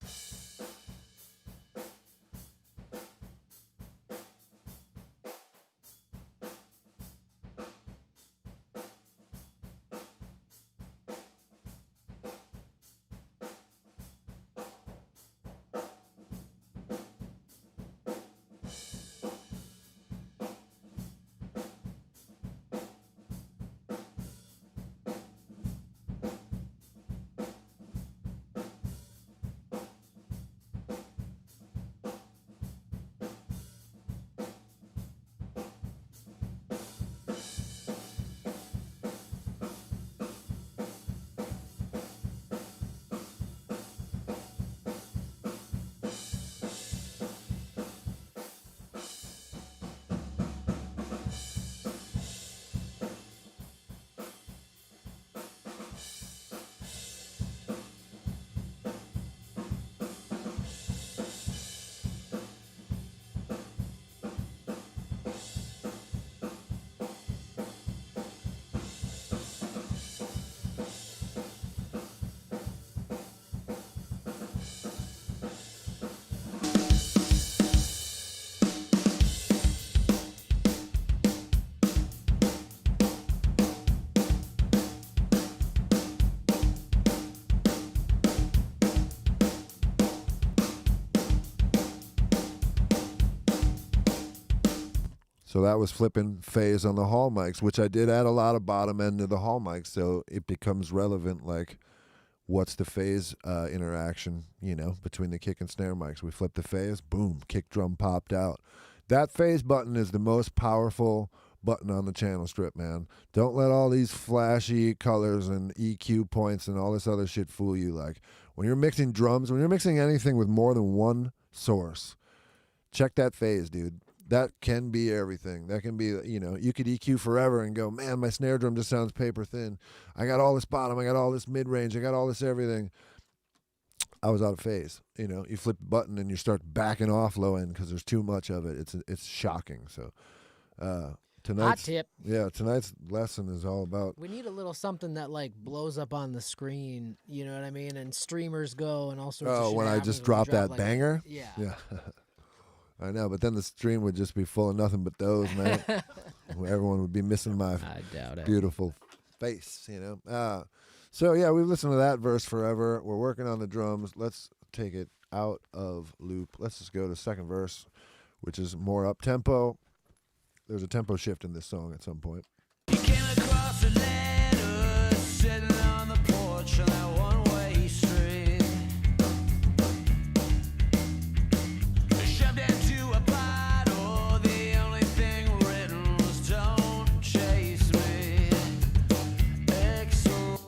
So that was flipping phase on the hall mics, which I did add a lot of bottom end to the hall mics, so it becomes relevant, like what's the phase interaction, between the kick and snare mics. We flipped the phase, boom, kick drum popped out. That phase button is the most powerful button on the channel strip, man. Don't let all these flashy colors and EQ points and all this other shit fool you. Like, when you're mixing drums, when you're mixing anything with more than one source, check that phase, dude. That can be everything. That can be, you could EQ forever and go, man, my snare drum just sounds paper thin. I got all this bottom, I got all this mid-range, I got all this everything. I was out of phase. You flip the button and you start backing off low end because there's too much of it. It's shocking. So tonight's Hot tip. Yeah, tonight's lesson is all about. We need a little something that like blows up on the screen, you know what I mean? And streamers go and all sorts of shit. When I happens just when we drop that like, banger? Yeah. Yeah. I know, but then the stream would just be full of nothing but those, man. Everyone would be missing my I doubt it. beautiful face, So, yeah, we've listened to that verse forever. We're working on the drums. Let's take it out of loop. Let's just go to second verse, which is more up-tempo. There's a tempo shift in this song at some point. You came across a letter sitting on the porch on that one-way street. Shoved into a bottle. The only thing written was "Don't chase me." Excellent.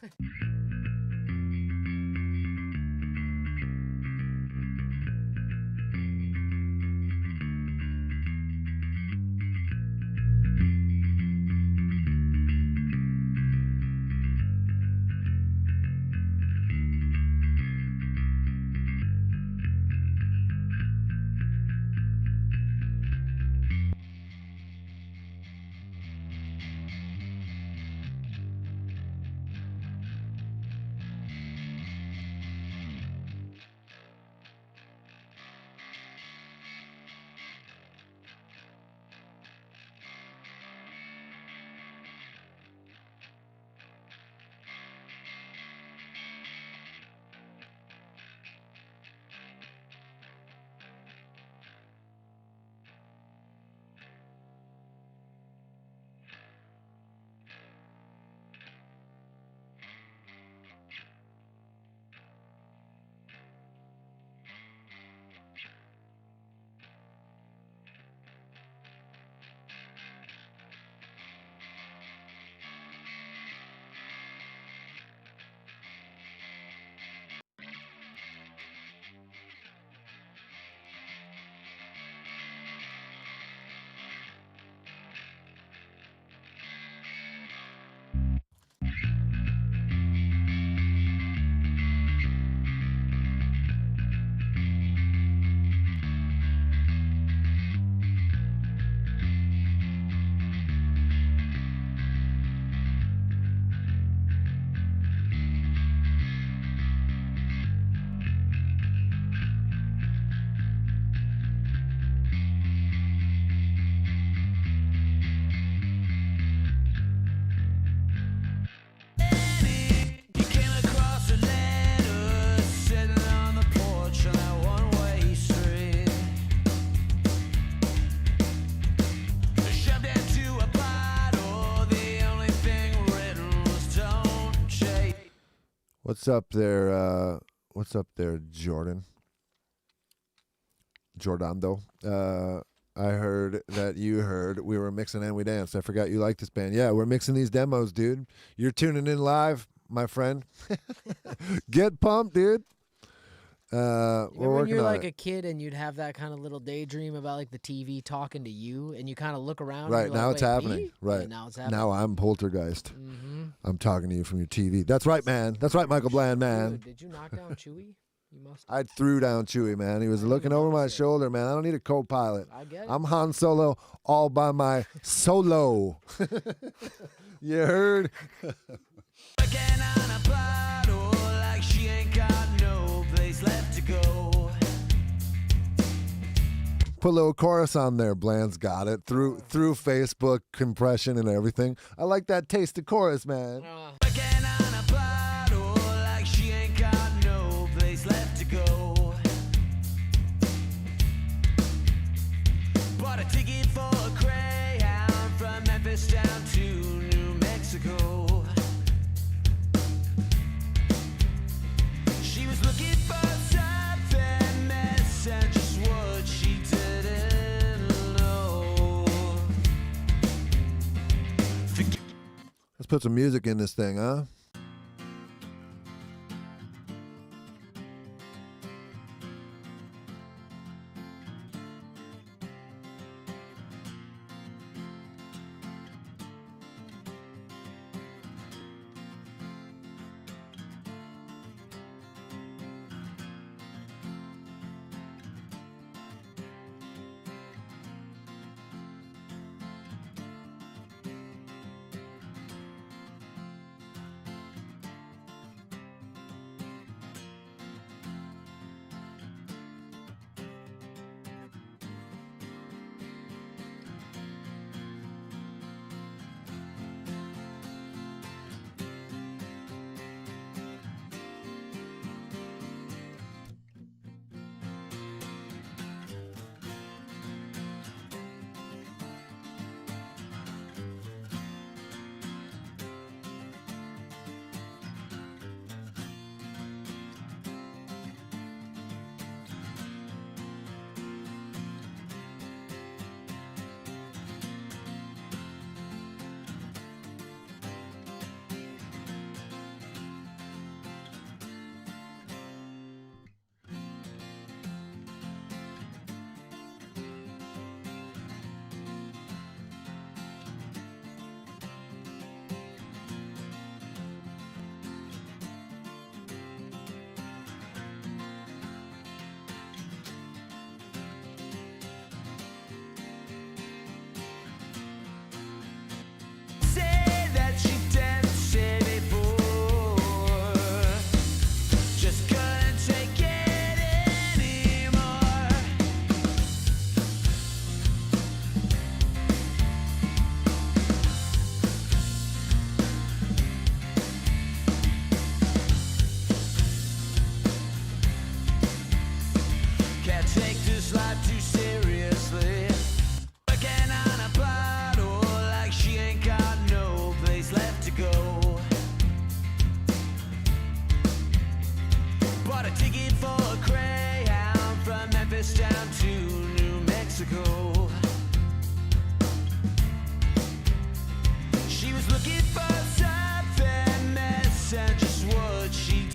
He came across a letter sitting on the porch on that one-way street. Shoved into a bottle, the only thing written was don't chase. What's up there? What's up there, Jordan? Jordando. I heard that you heard we were mixing and we danced. I forgot you like this band. Yeah, we're mixing these demos, dude. You're tuning in live, my friend. Get pumped, dude. We're Remember when working you're on like it. a kid and you'd have that kind of little daydream about like the TV talking to you, and you kind of look around. Right, and you're now like, it's "Wait, happening. me?" Right. Yeah, now it's happening. Now I'm Poltergeist. Mm-hmm. I'm talking to you from your TV. That's right, man. That's right, Michael Bland, man. Dude, did you knock down Chewie? You must. I threw down Chewie, man. He was I didn't looking even over my notice it. shoulder, man. I don't need a co-pilot. I get it. I'm Han Solo all by my solo. You heard? Working on a bottle like she ain't got no place left to go. Put a little chorus on there. Bland's got it through Facebook compression and everything. I like that taste of chorus, man. Working on a bottle like she ain't got no place left to go. Bought a ticket for a Greyhound from Memphis down to New Mexico. She was looking for something missing, just what she didn't know. Let's put some music in this thing, huh? this life too seriously. Working on a bottle like she ain't got no place left to go. Bought a ticket for a Greyhound from Memphis down to New Mexico. She was looking for something less than just what she.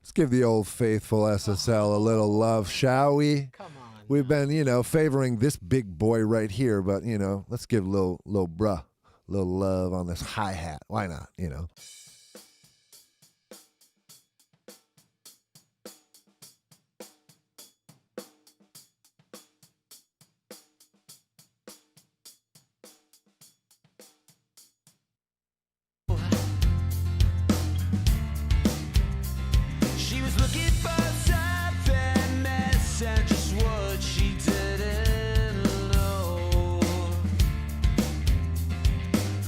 Let's give the old faithful SSL a little love, shall we? Come on. We've been, favoring this big boy right here, but, let's give little bruh a little love on this hi-hat. Why not, She was looking for something less than just what she didn't know.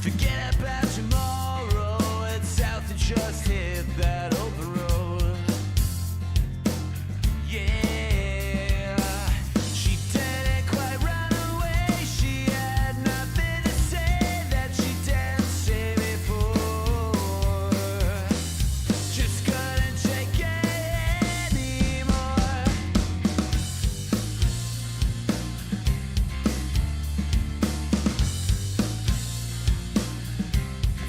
Forget about tomorrow, it's south and just hit that open road. Yeah, she didn't quite run away, she had nothing to say that she didn't say before. Just couldn't take it anymore.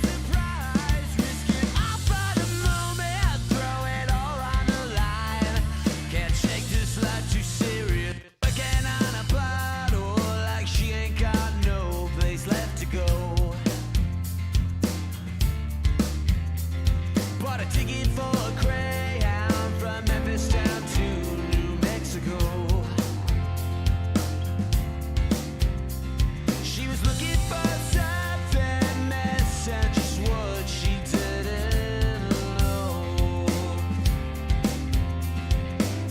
Surprise, risk it all for the moment, throw it all on the line. Can't take this life too serious. Working on a bottle like she ain't got no place left to go. Bought a ticket for a Greyhound from Memphis down to New Mexico. She was looking for something less than just what she didn't know.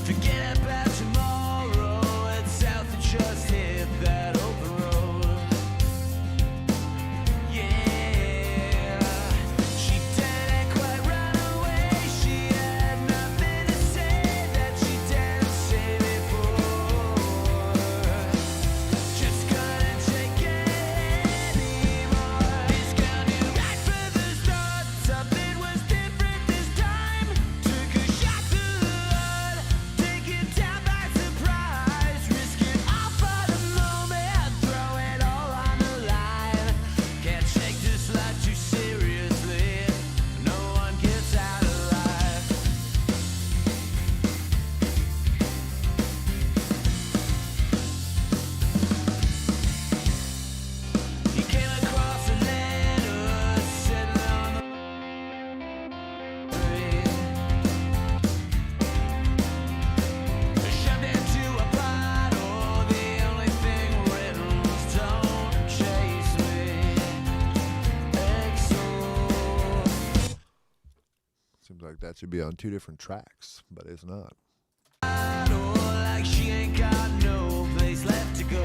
Forget about tomorrow, it's south and just hit that open road. Yeah, she didn't quite run away, she had nothing to say that she didn't say before. Just couldn't take it anymore. This girl knew right from the start something was different this time. Took a shot to the heart, taken down by surprise. Risk it all for the moment, throw it all on the line. Can't take this life too seriously, no one gets out alive. He came across a letter sitting on the street. Shoved into a bottle, the only thing written was don't chase me. XO. Seems like that should be on two different tracks, but it's not. Like she ain't got no place left to go.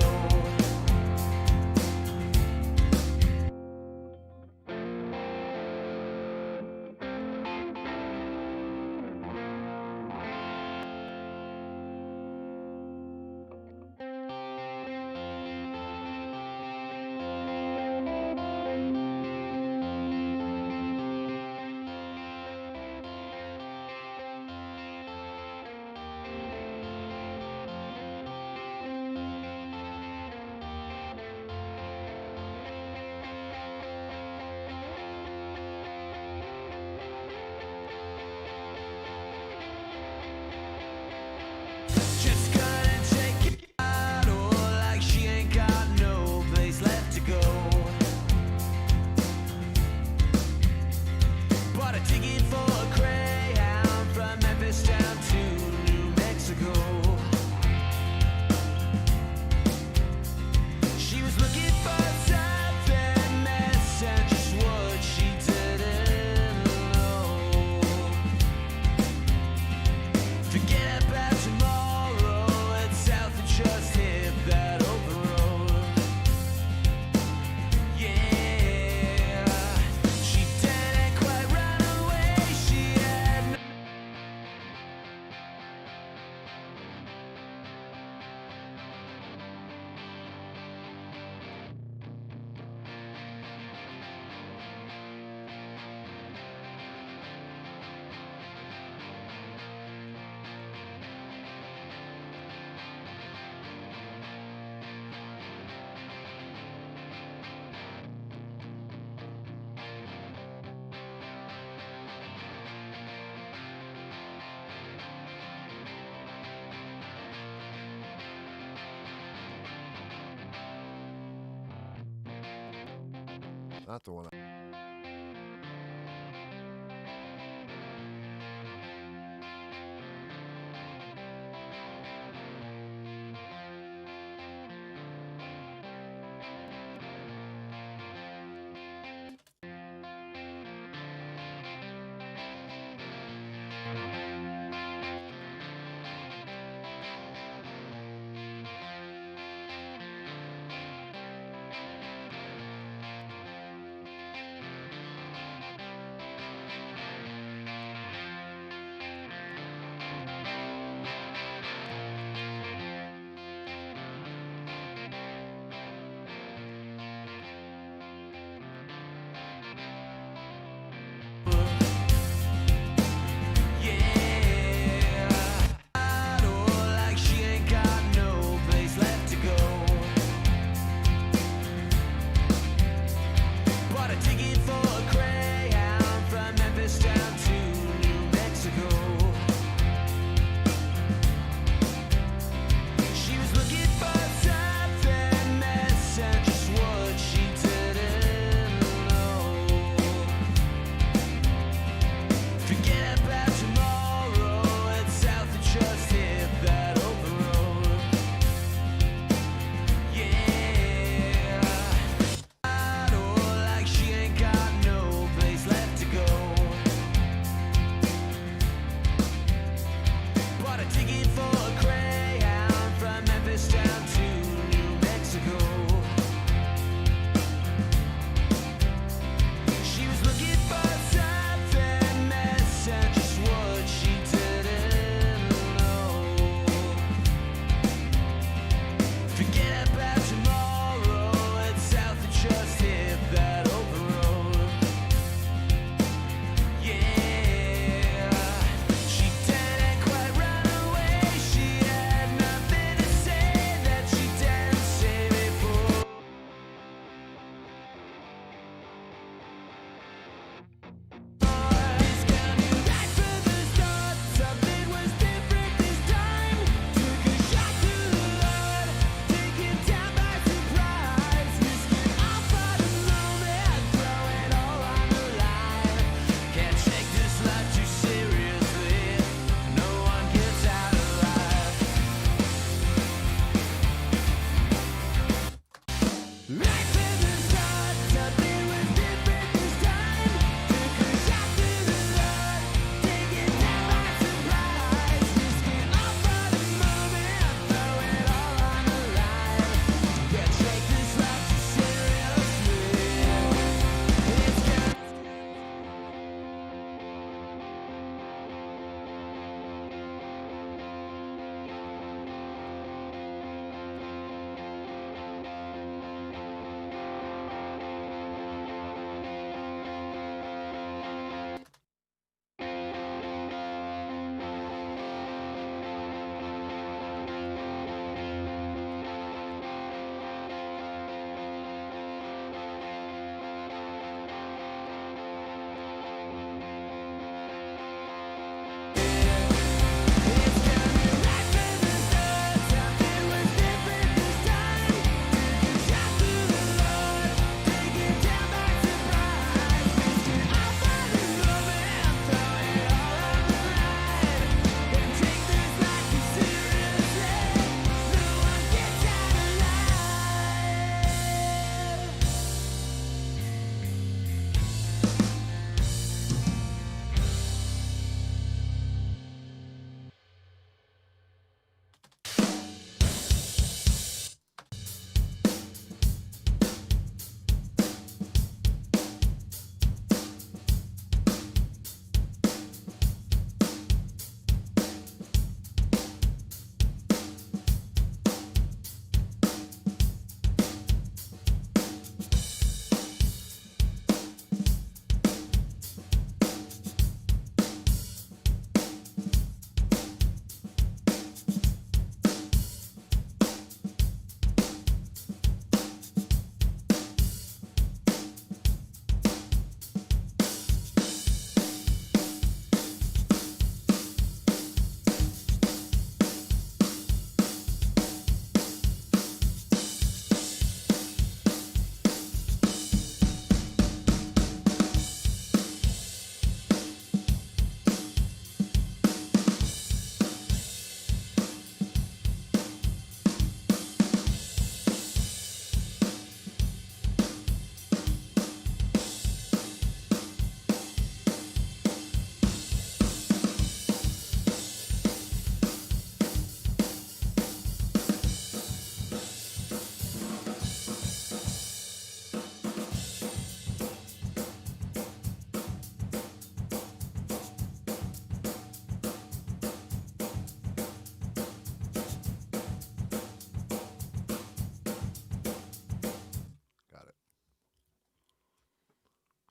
Not the one.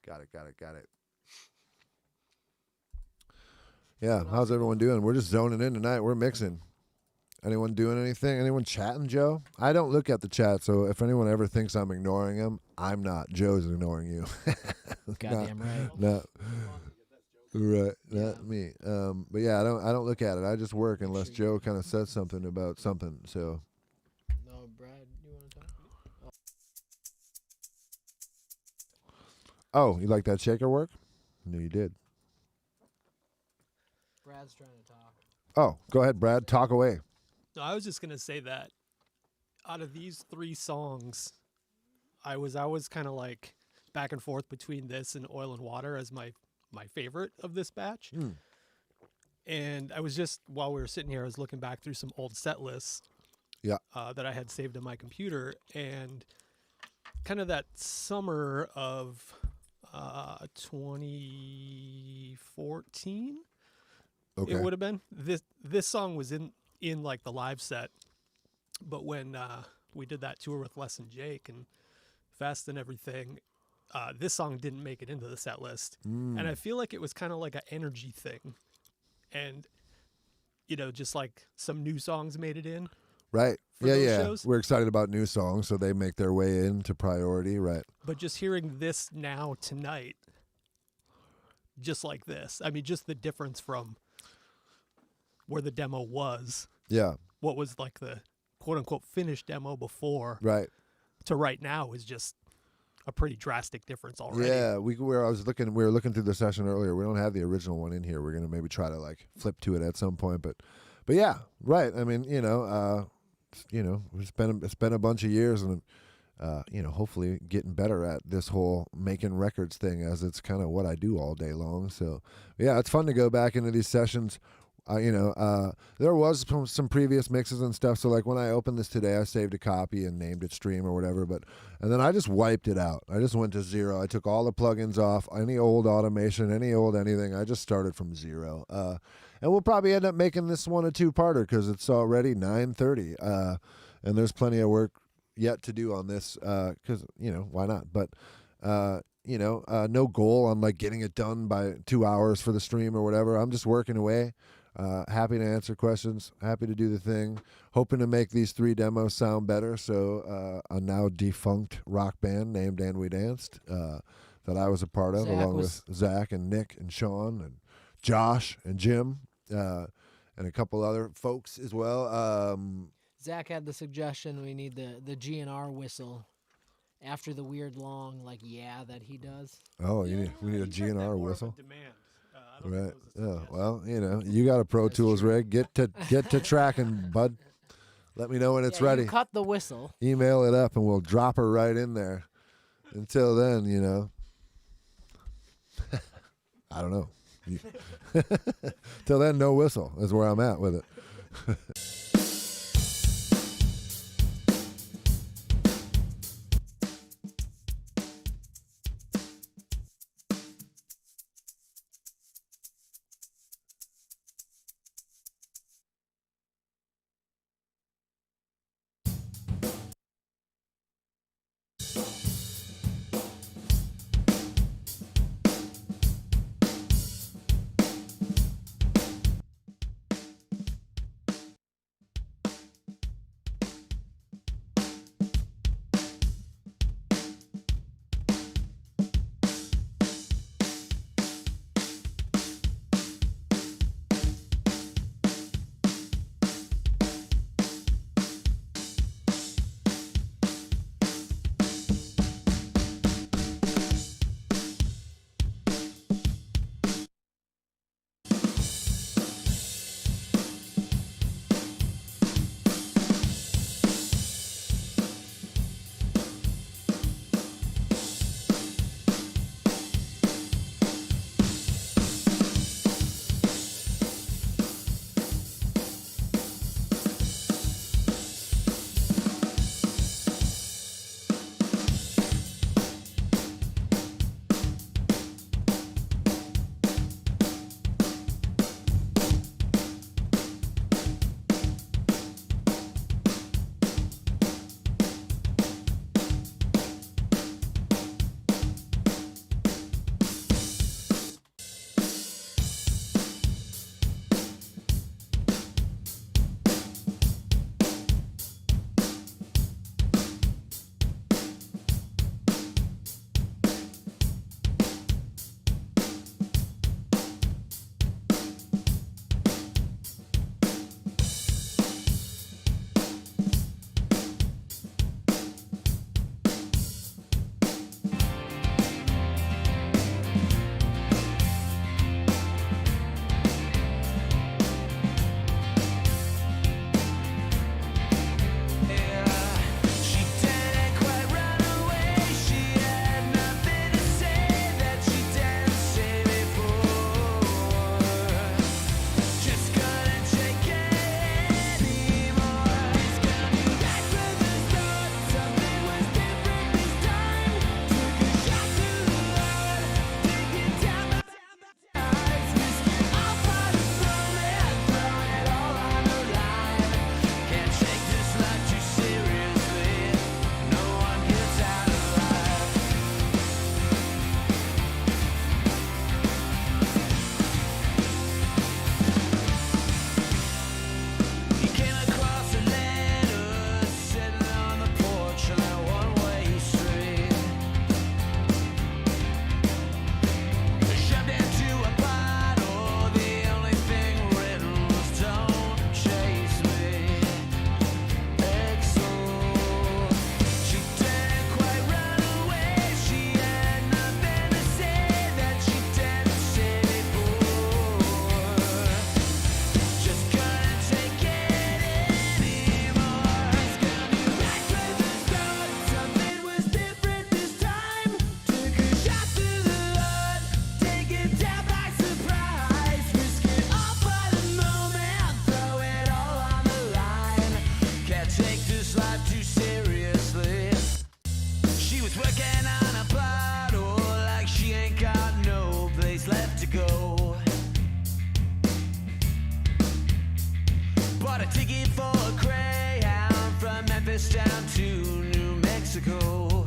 Got it. Yeah, how's everyone doing? We're just zoning in tonight. We're mixing. Anyone doing anything? Anyone chatting, Joe? I don't look at the chat, so if anyone ever thinks I'm ignoring him, I'm not. Joe's ignoring you. Goddamn right. No. Right, not me. But yeah, I don't look at it. I just work unless Joe kind of says something about something. So No, Brad, you want to talk? oh, you like that shaker work? No, you did. Brad's trying to talk. Oh, go ahead, Brad. Talk away. No, I was just gonna say that out of these 3 songs, I was always kind of like back and forth between this and Oil and Water as my favorite of this batch. Mm. And I was just, while we were sitting here, I was looking back through some old set lists Yeah. that I had saved on my computer, and kind of that summer of 2014. Okay. It would have been this song was in like the live set, but when we did that tour with Les and Jake and Fest and everything, this song didn't make it into the set list, and I feel like it was kind of like an energy thing, and just like some new songs made it in. Right. for Yeah, those yeah. shows. We're excited about new songs, so they make their way into priority. Right. But just hearing this now tonight, just like this, I mean, just the difference from where the demo was, Yeah. what was like the quote unquote finished demo before, Right. to right now is just a pretty drastic difference already. Yeah, we were looking through the session earlier. We don't have the original one in here. We're gonna maybe try to like flip to it at some point, but yeah, right. I mean, it's been a bunch of years, and hopefully getting better at this whole making records thing, as it's kind of what I do all day long. So yeah, it's fun to go back into these sessions. There was some previous mixes and stuff. So like when I opened this today, I saved a copy and named it Stream or whatever. And then I just wiped it out. I just went to 0. I took all the plugins off, any old automation, any old anything. I just started from 0. And we'll probably end up making this one a 2-parter because it's already 9:30. And there's plenty of work yet to do on this because, why not? But, no goal on like getting it done by 2 hours for the stream or whatever. I'm just working away. Happy to answer questions, happy to do the thing, hoping to make these 3 demos sound better. So a now defunct rock band named And We Danced that I was a part of, along with Zach and Nick and Sean and Josh and Jim and a couple other folks as well. Zach had the suggestion we need the GNR whistle after the weird long that he does. Oh, we need a GNR whistle. Right. Yeah. Well, you got a Pro Tools rig. Get to tracking, bud. Let me know when it's ready. You cut the whistle. Email it up, and we'll drop her right in there. Until then, I don't know. Till then, no whistle is where I'm at with it. a ticket for a Greyhound from Memphis down to New Mexico.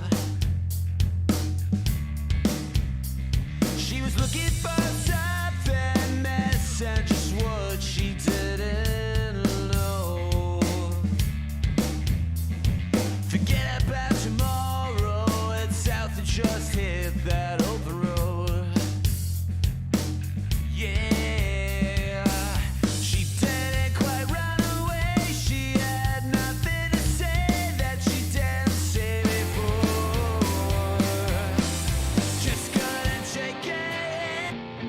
She was looking for something less than just what she didn't know. Forget about tomorrow, it's south and just hit that open road. Yeah, she didn't quite run away. She had nothing to say that she didn't say before. Just couldn't take it.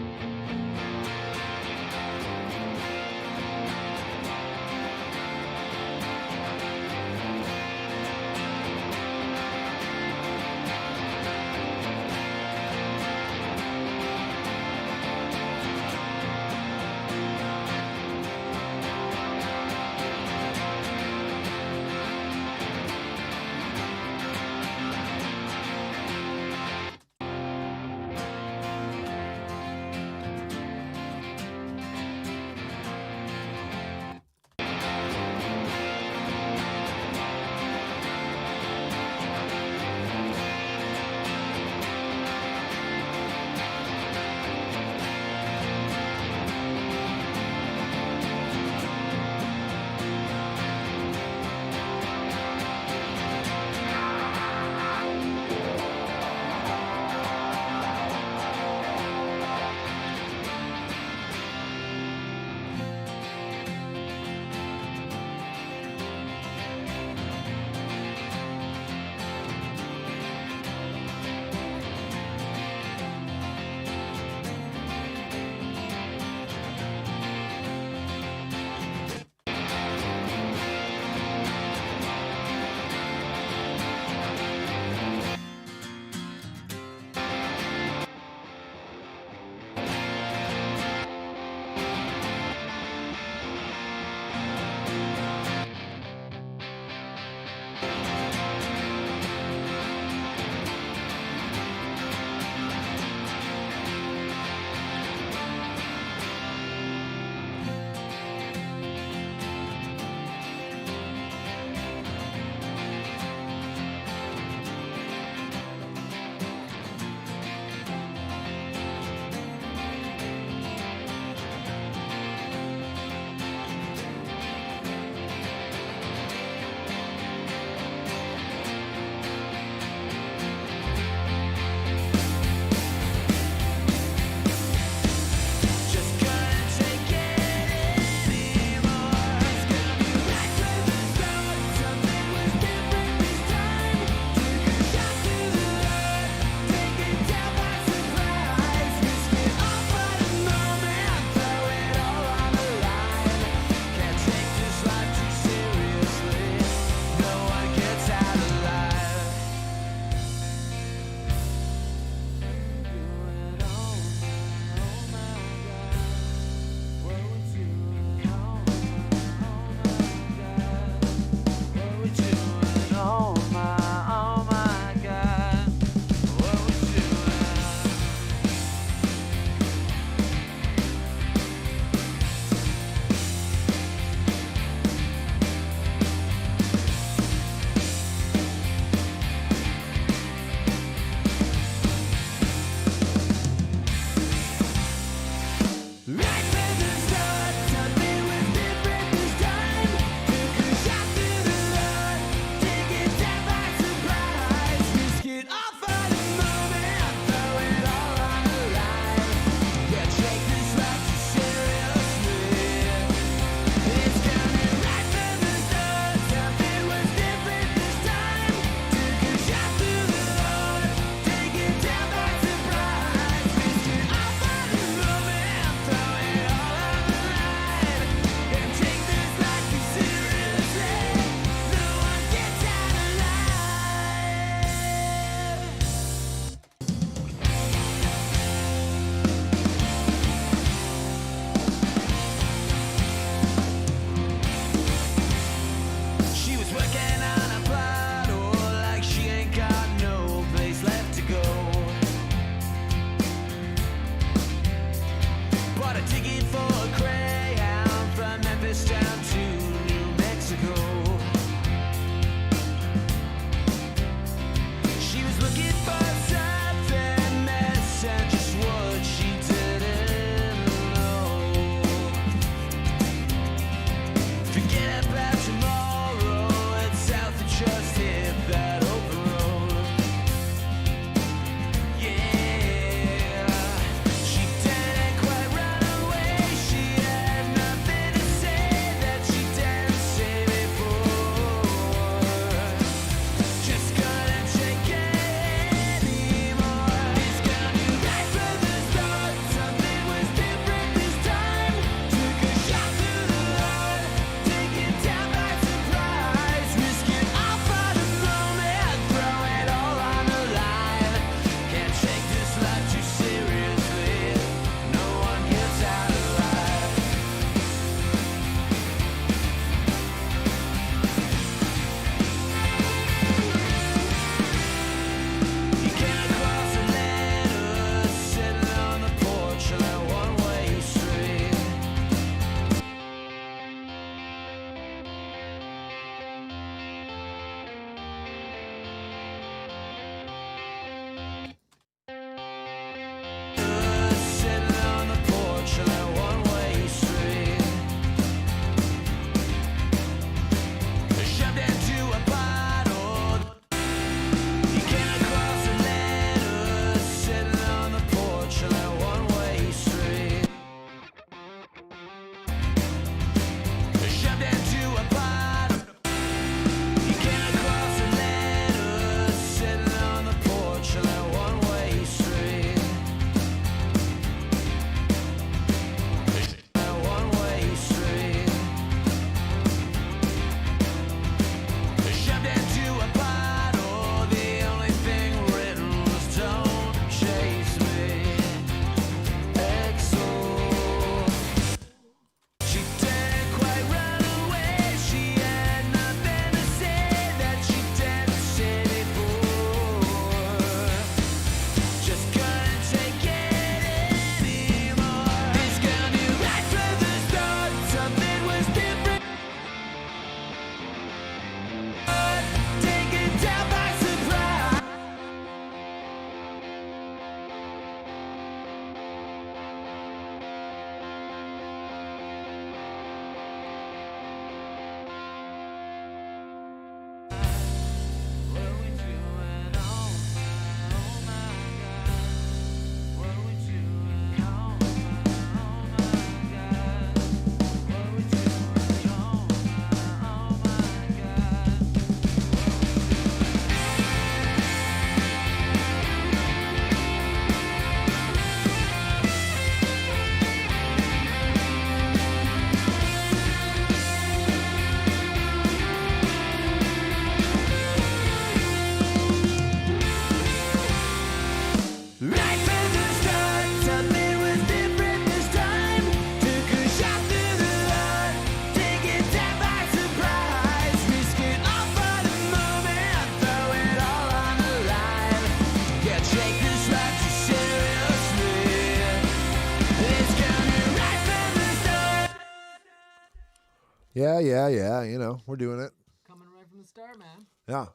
Yeah. You know, we're doing it. Coming right from the start, man. Yeah.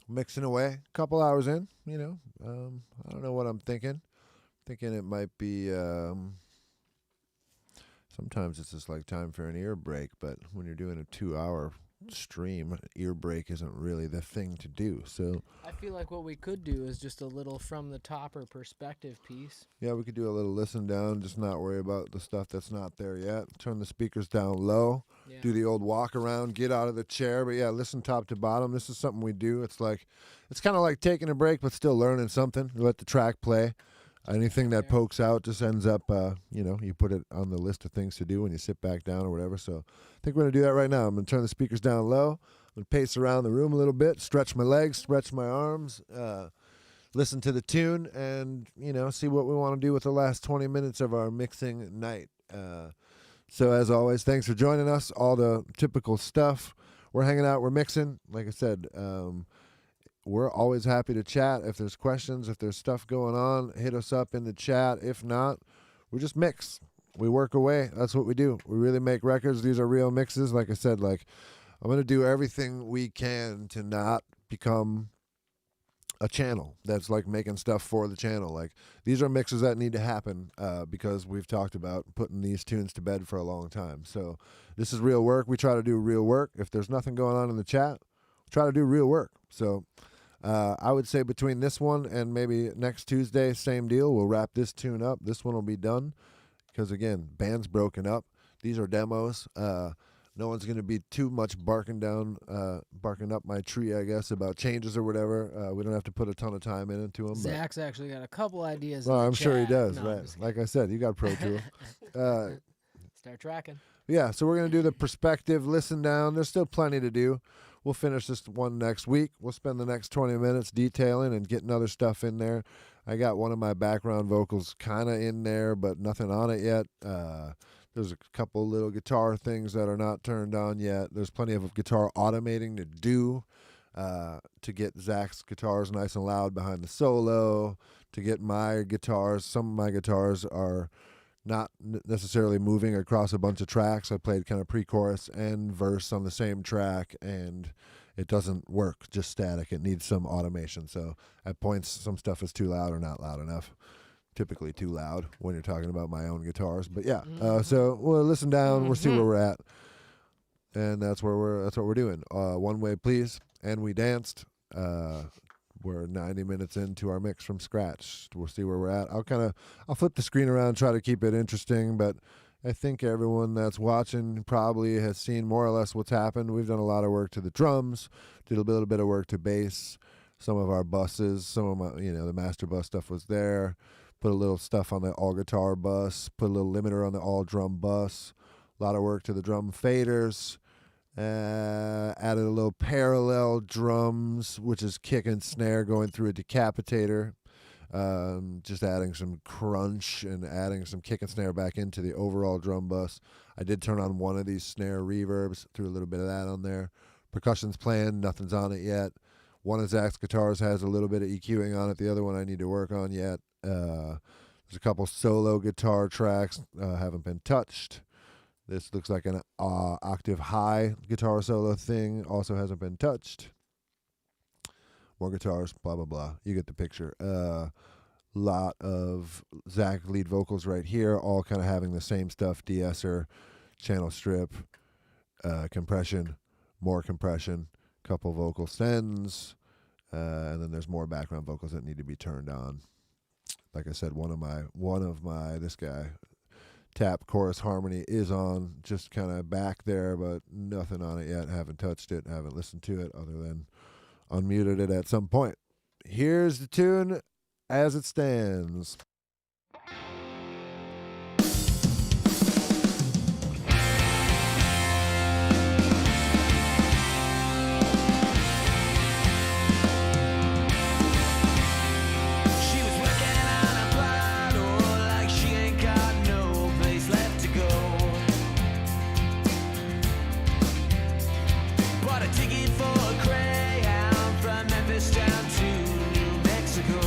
Mixing away. Couple hours in, you know. I don't know what I'm thinking. Thinking it might be sometimes it's just like time for an ear break, but when you're doing a 2-hour stream, ear break isn't really the thing to do. So I feel like what we could do is just a little from the topper perspective piece. yeah, we could do a little listen down, just not worry about the stuff that's not there yet. Turn the speakers down low. Yeah. Do the old walk around, get out of the chair. But yeah, listen top to bottom. This is something we do. It's kind of like taking a break, but still learning something. You let the track play. Anything that pokes out just ends up, you know, you put it on the list of things to do when you sit back down or whatever. So I think we're going to do that right now. I'm going to turn the speakers down low. I'm going to pace around the room a little bit, stretch my legs, stretch my arms, listen to the tune, and, you know, see what we want to do with the last 20 minutes of our mixing night. So as always, thanks for joining us. All the typical stuff. We're hanging out. We're mixing. Like I said, we're always happy to chat. If there's questions, if there's stuff going on, hit us up in the chat. If not, we just mix. We work away. That's what we do. We really make records. These are real mixes. Like I said, like I'm going to do everything we can to not become a channel that's like making stuff for the channel. Like these are mixes that need to happen because we've talked about putting these tunes to bed for a long time. So this is real work. We try to do real work. If there's nothing going on in the chat, we try to do real work. So I would say between this one and maybe next Tuesday, same deal. We'll wrap this tune up. This one will be done because, again, band's broken up. These are demos. No one's going to be too much barking up my tree, I guess, about changes or whatever. We don't have to put a ton of time into them. Zach's actually got a couple ideas. Well, in the I'm sure he chat. does, No, I'm right? just kidding. Like I said, you got Pro Tool. Start tracking. Yeah, so we're going to do the perspective, listen down. There's still plenty to do. We'll finish this one next week. We'll spend the next 20 minutes detailing and getting other stuff in there. I got one of my background vocals kind of in there, but nothing on it yet. There's a couple little guitar things that are not turned on yet. There's plenty of guitar automating to do to get Zach's guitars nice and loud behind the solo, to get my guitars. Some of my guitars are not necessarily moving across a bunch of tracks. I played kind of pre-chorus and verse on the same track, and it doesn't work just static. It needs some automation. So at points, some stuff is too loud or not loud enough. Typically too loud when you're talking about my own guitars. But yeah, so we'll listen down. We'll see where we're at, and that's what we're doing. One Way Please, and we danced. We're 90 minutes into our mix from scratch. We'll see where we're at. I'll flip the screen around, try to keep it interesting, but I think everyone that's watching probably has seen more or less what's happened. We've done a lot of work to the drums, did a little bit of work to bass, some of our buses, some of my, the master bus stuff was there. Put a little stuff on the all guitar bus, put a little limiter on the all drum bus, a lot of work to the drum faders. Added a little parallel drums, which is kick and snare going through a decapitator. Just adding some crunch and adding some kick and snare back into the overall drum bus. I did turn on one of these snare reverbs, threw a little bit of that on there. Percussion's playing, nothing's on it yet. One of Zach's guitars has a little bit of EQing on it. The other one I need to work on yet. There's a couple solo guitar tracks haven't been touched. This looks like an octave high guitar solo thing. Also hasn't been touched. More guitars, blah, blah, blah. You get the picture. Lot of Zach lead vocals right here, all kind of having the same stuff. De-esser, channel strip, compression, more compression, couple vocal sends, and then there's more background vocals that need to be turned on. Like I said, one of my this guy, tap chorus harmony is on, just kind of back there, but nothing on it yet. Haven't touched it, haven't listened to it other than unmuted it at some point. Here's the tune as it stands. She was working on a bottle like she ain't got no place left to go. Bought a ticket for a Greyhound from Memphis down to New Mexico.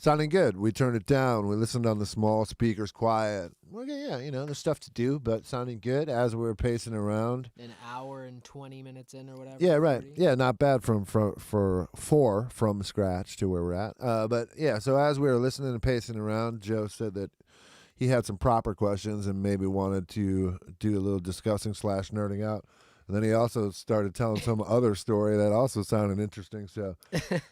Sounding good. We turned it down. We listened on the small speakers, quiet. Well, yeah, there's stuff to do, but sounding good as we were pacing around. An hour and 20 minutes in or whatever. Yeah, right. 30. Yeah, not bad for four from scratch to where we're at. But yeah, so as we were listening and pacing around, Joe said that he had some proper questions and maybe wanted to do a little discussing / nerding out. And then he also started telling some other story that also sounded interesting. So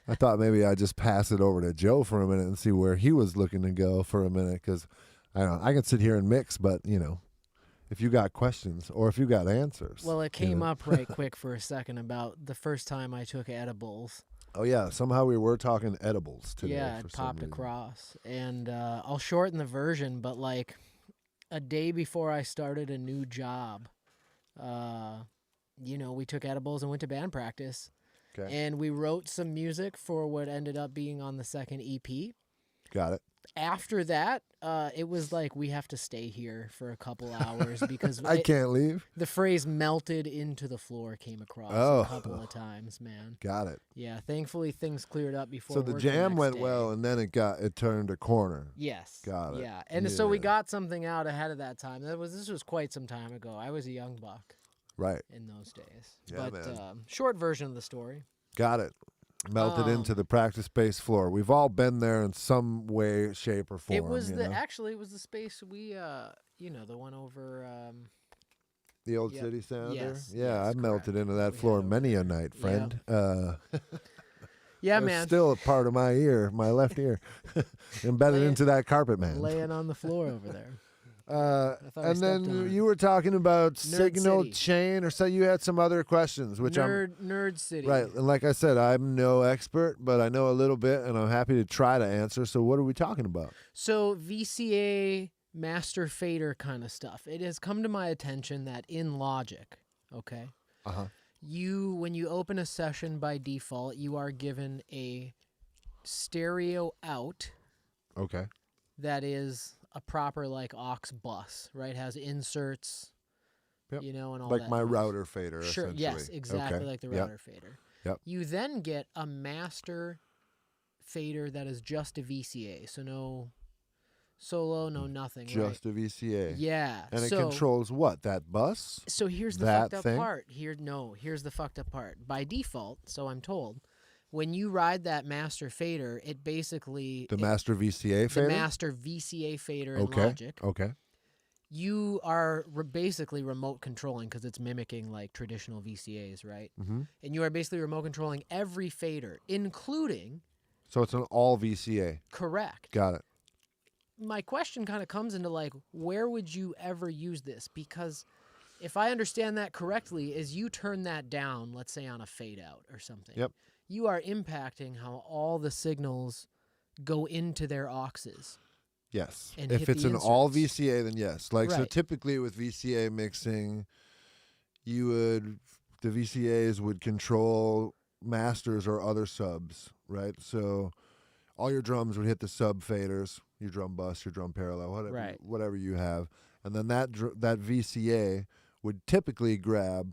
I thought maybe I'd just pass it over to Joe for a minute and see where he was looking to go for a minute. Because I can sit here and mix, but, if you got questions or if you got answers. Well, it came up right quick for a second about the first time I took edibles. Oh, yeah. Somehow we were talking edibles today. Yeah, for it some popped reason. across. And I'll shorten the version, but like a day before I started a new job, we took edibles and went to band practice. Okay. And we wrote some music for what ended up being on the second EP. Got it. After that, it was like we have to stay here for a couple hours because I can't leave. the phrase melted into the floor came across Oh. a couple of times, man. Got it. Yeah, thankfully things cleared up before So the work jam next went day. well, and then it turned a corner. Yes. Got it. Yeah. And so we Yeah. got something out ahead of that time. This was quite some time ago. I was a young buck Right. in those days. Yeah, but man. short version of the story. Got it. Melted into the practice space floor. We've all been there in some way, shape, or form. It was you the know? actually it was the space we the one over The old Yep. city sounder. Yes, Yeah, yes, I melted correct. into that We floor had over many a there. night, friend. Yeah, It's man. still a part of my ear, my left ear, embedded Lay it- into that carpet, man. Laying on the floor over there. Uh, I thought I and stepped then on it. you were talking about signal City. chain, or so you had some other questions, which Nerd City. Right, and like I said, I'm no expert, but I know a little bit, and I'm happy to try to answer. So, what are we talking about? So VCA master fader kind of stuff. It has come to my attention that in Logic, okay, when you open a session by default, you are given a stereo out Okay. that is a proper like aux bus, right? Has inserts, Yep. and all Like that. my noise. router fader. Sure. Yes, essentially. exactly Okay. like the Yep. router fader. Yep. You then get a master fader that is just a VCA, so no solo, no nothing. Just right? a VCA. Yeah. And it so, controls what? That bus? So here's the that fucked up thing? part. Here's the fucked up part. By default, so I'm told, when you ride that master fader, it basically The master VCA the fader? master VCA fader in Okay. Logic. Okay. You are basically remote controlling because it's mimicking like traditional VCAs, right? Mm-hmm. And you are basically remote controlling every fader, including So it's an all VCA. correct. Got it. My question kind of comes into like, where would you ever use this? Because if I understand that correctly, is you turn that down, let's say on a fade out or something. Yep. You are impacting how all the signals go into their auxes. Yes. And If hit it's the an all inserts. VCA, then yes. Like, so Right. typically with VCA mixing, the VCAs would control masters or other subs, right? So all your drums would hit the sub faders, your drum bus, your drum parallel, Right. whatever you have. And then that VCA would typically grab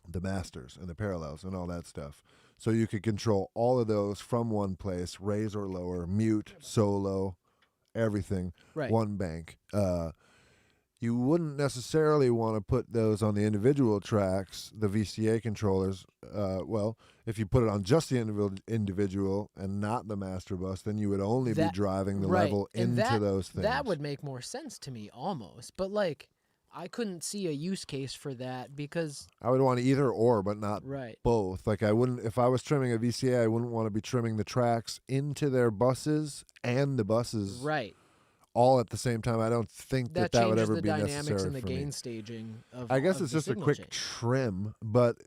the masters and the parallels and all that stuff. So you could control all of those from one place, raise or lower, mute, solo, everything, Right. one bank. You wouldn't necessarily want to put those on the individual tracks, the VCA controllers. Well, if you put it on just the individual and not the master bus, then you would only be That- driving the right. level And into those things. That would make more sense to me almost. But like, I couldn't see a use case for that because, I would want either or, but not right. both. Like I wouldn't, if I was trimming a VCA, I wouldn't want to be trimming the tracks into their buses and the buses Right. all at the same time. I don't think that That would changes ever the be dynamics necessary and the for gain me. staging of I guess of it's the just a signal quick change. trim, but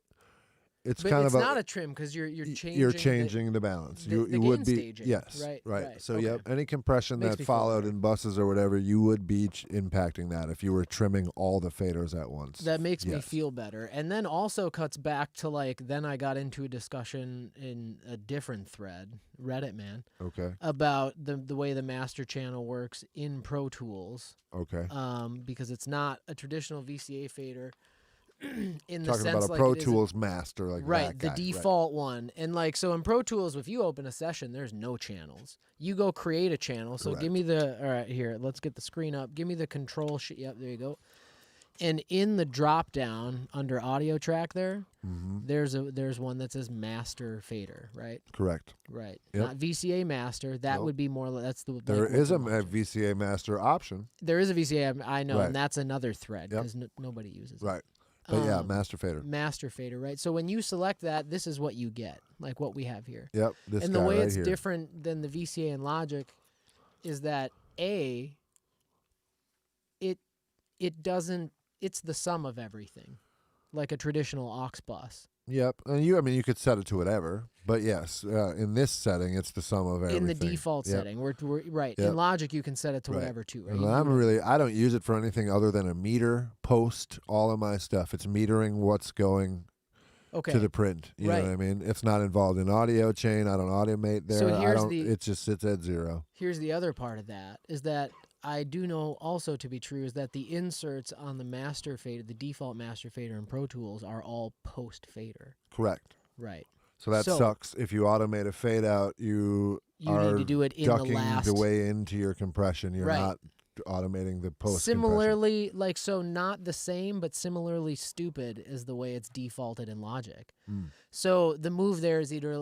it's But kind it's of not a trim because you're changing. you're the- changing the balance. the You would gain be staging. yes, Right. So Okay. yep, any compression Makes that me feel followed better. in buses or whatever, you would be impacting that if you were trimming all the faders at once. That makes me Yes. feel better. And then also cuts back to like, then I got into a discussion in a different thread, Reddit man, Okay. about the way the master channel works in Pro Tools. Okay. Because it's not a traditional VCA fader. in the Talking sense about a like Pro it isn't- Tools master, like right, that the guy. Right. default one. And like, so in Pro Tools, if you open a session, there's no channels. You go create a channel. So give me the, all right, here, let's get the screen up. Give me the control sheet. Yep, there you go. And in the drop down under audio track there, there's one that says master fader, right? Correct. Right. Yep. Not VCA master. That Nope. would be more, that's the. There like, is a what the- VCA master option. There is a VCA, I know, Right. and that's another thread Yep. because nobody uses it. Right. But yeah, Um, master fader. Master fader, right? So when you select that, this is what you get, like what we have here. Yep. This And guy the way right it's here. different than the VCA and Logic is that it doesn't, it's the sum of everything, like a traditional aux bus. Yep. And you could set it to whatever, but yes, in this setting, it's the sum of everything. In the default Yep. setting, we're right. Yep. In Logic, you can set it to Right. whatever too. Right? And You can- I don't use it for anything other than a meter, post, all of my stuff. It's metering what's going okay. to the print. You know Right. what I mean? It's not involved in audio chain. I don't automate there. So I here's don't, the- it just sits at 0. Here's the other part of that is that I do know also to be true is that the inserts on the master fader, the default master fader in Pro Tools are all post fader. Correct. Right. So that So- sucks. If you automate a fade out, you You are need to do it in the ducking last. the way into your compression. You're Right. not automating the post. Similarly, like, so not the same, but similarly stupid is the way it's defaulted in Logic. Mm. So the move there is either to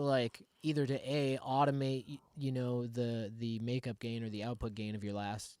automate, the makeup gain or the output gain of your last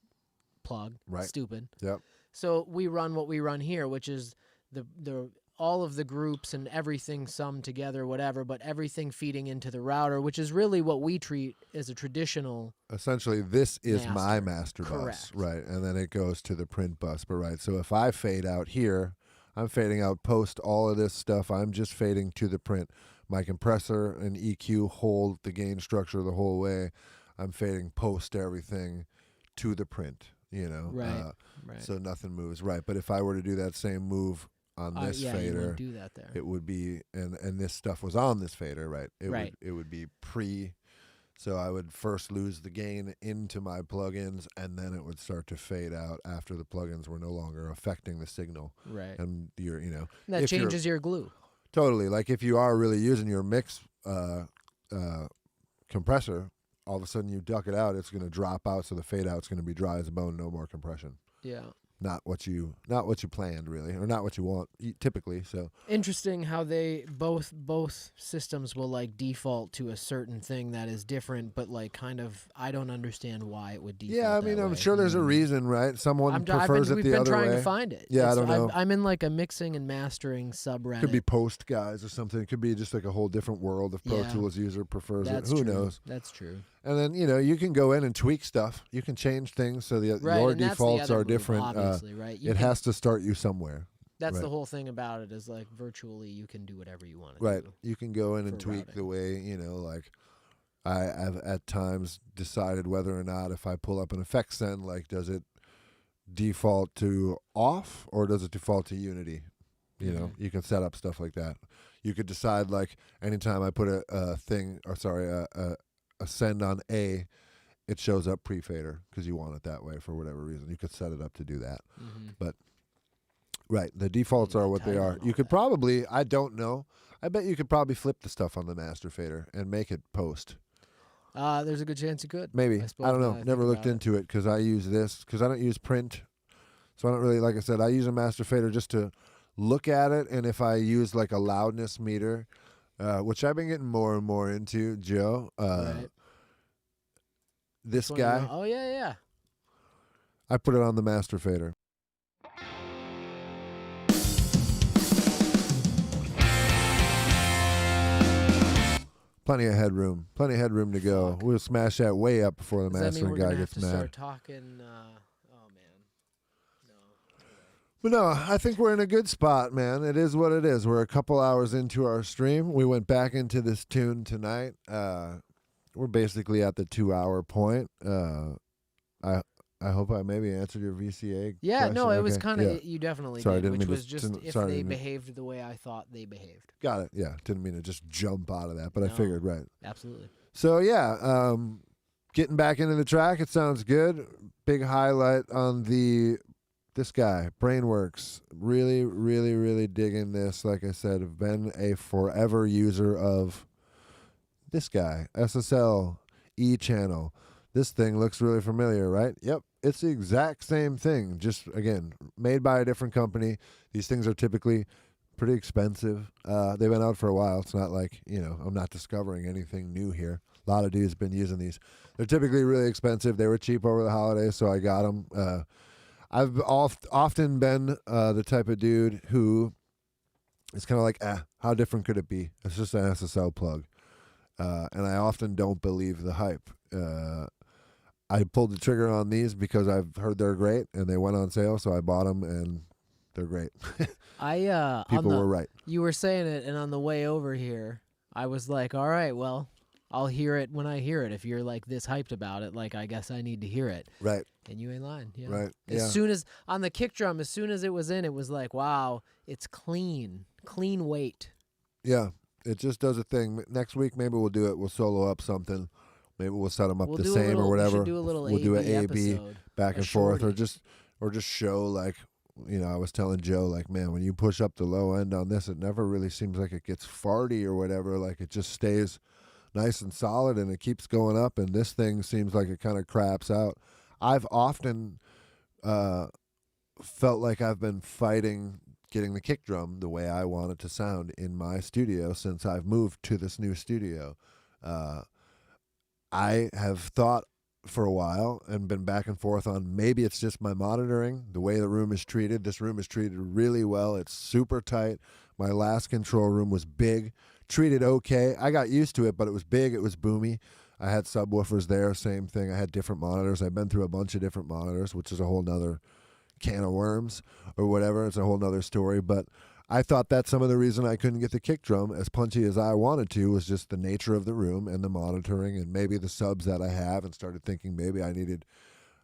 plug. Right. Stupid. Yep. So we run what we run here, which is the all of the groups and everything summed together, whatever, but everything feeding into the router, which is really what we treat as a traditional. Essentially, this is my master Correct. bus, right? And then it goes to the print bus, but right. So if I fade out here, I'm fading out post all of this stuff. I'm just fading to the print. My compressor and EQ hold the gain structure the whole way. I'm fading post everything to the print, Right. Right. So nothing moves, right? But if I were to do that same move on this yeah, you fader, wouldn't do that there. it would be, and this stuff was on this fader, right? Right. It would be pre. So I would first lose the gain into my plugins, and then it would start to fade out after the plugins were no longer affecting the signal. Right. And That if you're- changes your glue. totally, like if you are really using your mix compressor, all of a sudden you duck it out, it's going to drop out, so the fade out's going to be dry as a bone, no more compression. Yeah. Not what you planned really, or not what you want typically. So Interesting how they both systems will default to a certain thing that is different, but kind of I don't understand why it would default. yeah, I mean, I'm sure there's a reason, right? Someone prefers it we've the been other trying way. to find it. Yeah, I It's- don't know. I'm in a mixing and mastering subreddit. Could be post guys or something. It could be just like a whole different world if Pro Yeah. Tools user prefers That's it. Who true. knows? That's true. And then you can go in and tweak stuff. You can change things so Right, your and that's the defaults other are move, different. Obviously, right? It has to start you somewhere. That's the right. whole thing about it is virtually you can do whatever you want to Right. do. You can go in and for tweak routing. the way, I've at times decided whether or not if I pull up an effects send, does it default to off or does it default to Unity? Mhm. You can set up stuff like that. You could decide anytime I put a send on A, it shows up pre-fader because you want it that way for whatever reason. You could set it up to do that. Mm-hmm. Right. The defaults are what they title are. and You all could that. probably, I don't know. I bet you could probably flip the stuff on the master fader and make it post. There's a good chance you could. Maybe. I I, suppose don't now know. I think Never looked about it. into it because I use this because I don't use print. So I don't really, like I said, I use a master fader just to look at it. And if I use a loudness meter, which I've been getting more and more into, Joe, Right. this One of guy, the- Oh yeah. I put it on the master fader. Plenty of headroom. Plenty of headroom to go. Fuck. We'll smash that way up before the Does that mean mastering we're guy gonna have gets to mad. start talking? Oh man. No. But no, I think we're in a good spot, man. It is what it is. We're a couple hours into our stream. We went back into this tune tonight. We're basically at the 2-hour point. I hope I maybe answered your VCA. Yeah, no, question. it was Okay, kind of yeah. you definitely Sorry, did, didn't which mean to was just if sorry, they didn't mean- behaved the way I thought they behaved. Got it. Yeah, didn't mean to just jump out of that, but I No. figured right. Absolutely. So yeah, getting back into the track, it sounds good. Big highlight on the this guy, Brainworks, really, really, really digging this. Like I said, have been a forever user of this guy, SSL E-channel. This thing looks really familiar, right? Yep, it's the exact same thing, just, again, made by a different company. These things are typically pretty expensive. They've been out for a while. It's not like, I'm not discovering anything new here. A lot of dudes have been using these. They're typically really expensive. They were cheap over the holidays, so I got them. I've often been the type of dude who is kind of like, how different could it be? It's just an SSL plug. And I often don't believe the hype. I pulled the trigger on these because I've heard they're great, and they went on sale, so I bought them, and they're great. People were right. You were saying it, and on the way over here, I was like, all right, well, I'll hear it when I hear it. If you're like this hyped about it, like I guess I need to hear it. Right. And you ain't lying. Yeah. Right. As soon as on the kick drum, as soon as it was in, it was like, wow, it's clean weight. Yeah. It just does a thing. Next week, maybe we'll do it. We'll solo up something. Maybe we'll set them up the same or whatever. We should do a little we'll do an A/B episode, back and forth, or just show like, I was telling Joe, like, man, when you push up the low end on this, it never really seems like it gets farty or whatever. Like it just stays nice and solid, and it keeps going up. And this thing seems like it kind of craps out. I've often felt like I've been fighting getting the kick drum the way I want it to sound in my studio since I've moved to this new studio. I have thought for a while and been back and forth on maybe it's just my monitoring, the way the room is treated. This room is treated really well. It's super tight. My last control room was big, treated okay. I got used to it, but it was big. It was boomy. I had subwoofers there, same thing. I had different monitors. I've been through a bunch of different monitors, which is a whole nother can of worms or whatever. It's a whole nother story. But I thought that's some of the reason I couldn't get the kick drum as punchy as I wanted to was just the nature of the room and the monitoring and maybe the subs that I have, and started thinking maybe I needed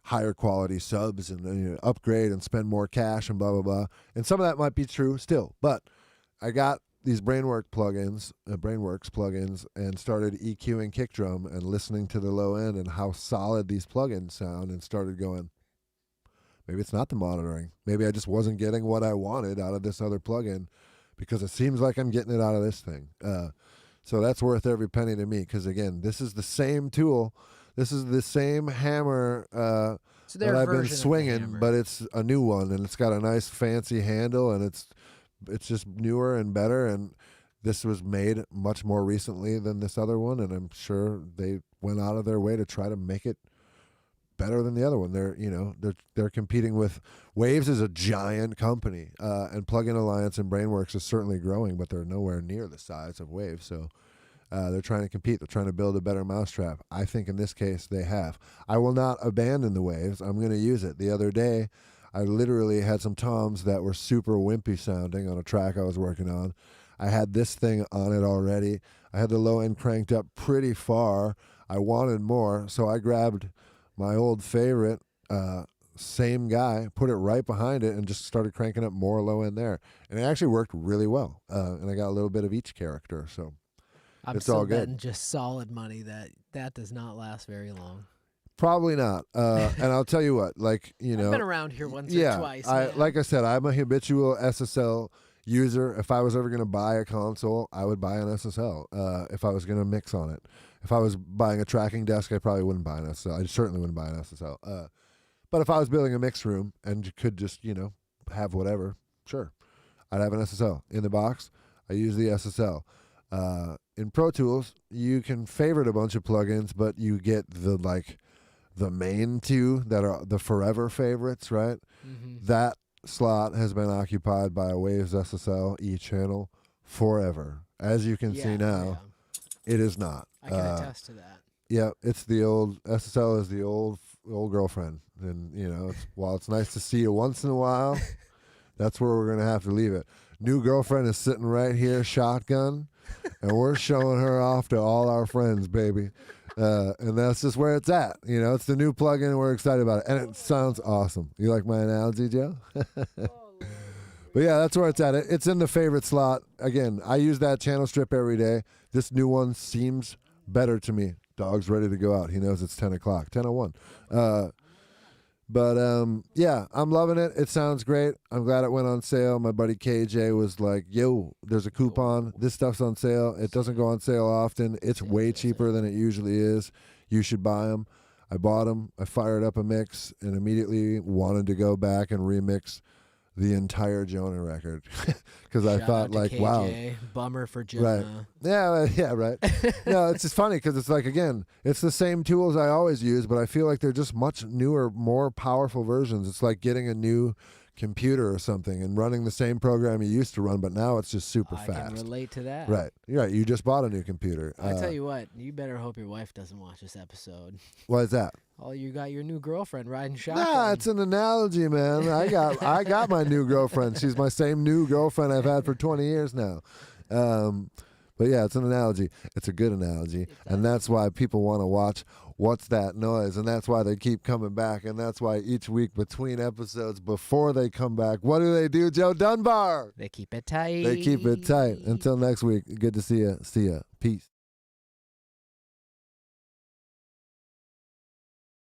higher quality subs and upgrade and spend more cash and blah, blah, blah. And some of that might be true still. But I got these Brainworks plugins and started EQing kick drum and listening to the low end and how solid these plugins sound, and started going, maybe it's not the monitoring. Maybe I just wasn't getting what I wanted out of this other plugin because it seems like I'm getting it out of this thing. So that's worth every penny to me because, again, this is the same tool. This is the same hammer that I've been swinging, but it's a new one, and it's got a nice fancy handle, and it's just newer and better, and this was made much more recently than this other one, and I'm sure they went out of their way to try to make it better than the other one. They're competing with Waves is a giant company, and Plugin Alliance and Brainworks is certainly growing, but they're nowhere near the size of Waves. So they're trying to compete. They're trying to build a better mousetrap. I think in this case they have. I will not abandon the Waves. I'm going to use it. The other day, I literally had some toms that were super wimpy sounding on a track I was working on. I had this thing on it already. I had the low end cranked up pretty far. I wanted more, so I grabbed my old favorite, same guy, put it right behind it, and just started cranking up more low end there. And it actually worked really well. And I got a little bit of each character, so it's all good. Betting just solid money that does not last very long. Probably not. And I'll tell you what, I've been around here once or twice. Like I said, I'm a habitual SSL user. If I was ever going to buy a console, I would buy an SSL. If I was going to mix on it. If I was buying a tracking desk, I probably wouldn't buy an SSL. I certainly wouldn't buy an SSL. But if I was building a mix room and you could just, have whatever, sure. I'd have an SSL. In the box, I use the SSL. In Pro Tools, you can favorite a bunch of plugins, but you get the main two that are the forever favorites, right? Mm-hmm. That slot has been occupied by a Waves SSL E-channel forever. As you can see now, it is not. I can attest to that. Yeah, it's the old SSL is the old girlfriend, and while it's nice to see you once in a while, that's where we're gonna have to leave it. New girlfriend is sitting right here, shotgun, and we're showing her off to all our friends, baby. And that's just where it's at. It's the new plugin, and we're excited about it, and it sounds awesome. You like my analogy, Joe? But yeah, that's where it's at. It's in the favorite slot. Again, I use that channel strip every day. This new one seems better to me. Dog's ready to go out. He knows it's 10 o'clock. 10:01. But yeah, I'm loving it. It sounds great. I'm glad it went on sale. My buddy KJ was like, "Yo, there's a coupon. This stuff's on sale. It doesn't go on sale often. It's way cheaper than it usually is. You should buy them." I bought them. I fired up a mix and immediately wanted to go back and remix the entire Jonah record because I Shout thought out to like, KJ. wow. Bummer for Right. Jonah. Yeah, right. No, it's just funny because it's like, again, it's the same tools I always use, but I feel like they're just much newer, more powerful versions. It's like getting a new computer or something and running the same program you used to run, but now it's just super I can fast. relate to that. Right. You're right. You just bought a new computer. I tell you what, you better hope your wife doesn't watch this episode. Why is that? Oh, you got your new girlfriend riding shotgun. Nah, it's an analogy, man. I got my new girlfriend. She's my same new girlfriend I've had for 20 years now. But yeah, it's an analogy. It's a good analogy. And that's why people want to watch What's That Noise? And that's why they keep coming back. And that's why each week between episodes, before they come back, what do, Joe Dunbar? They keep it tight. They keep it tight. Until next week, good to see you. See ya. Peace.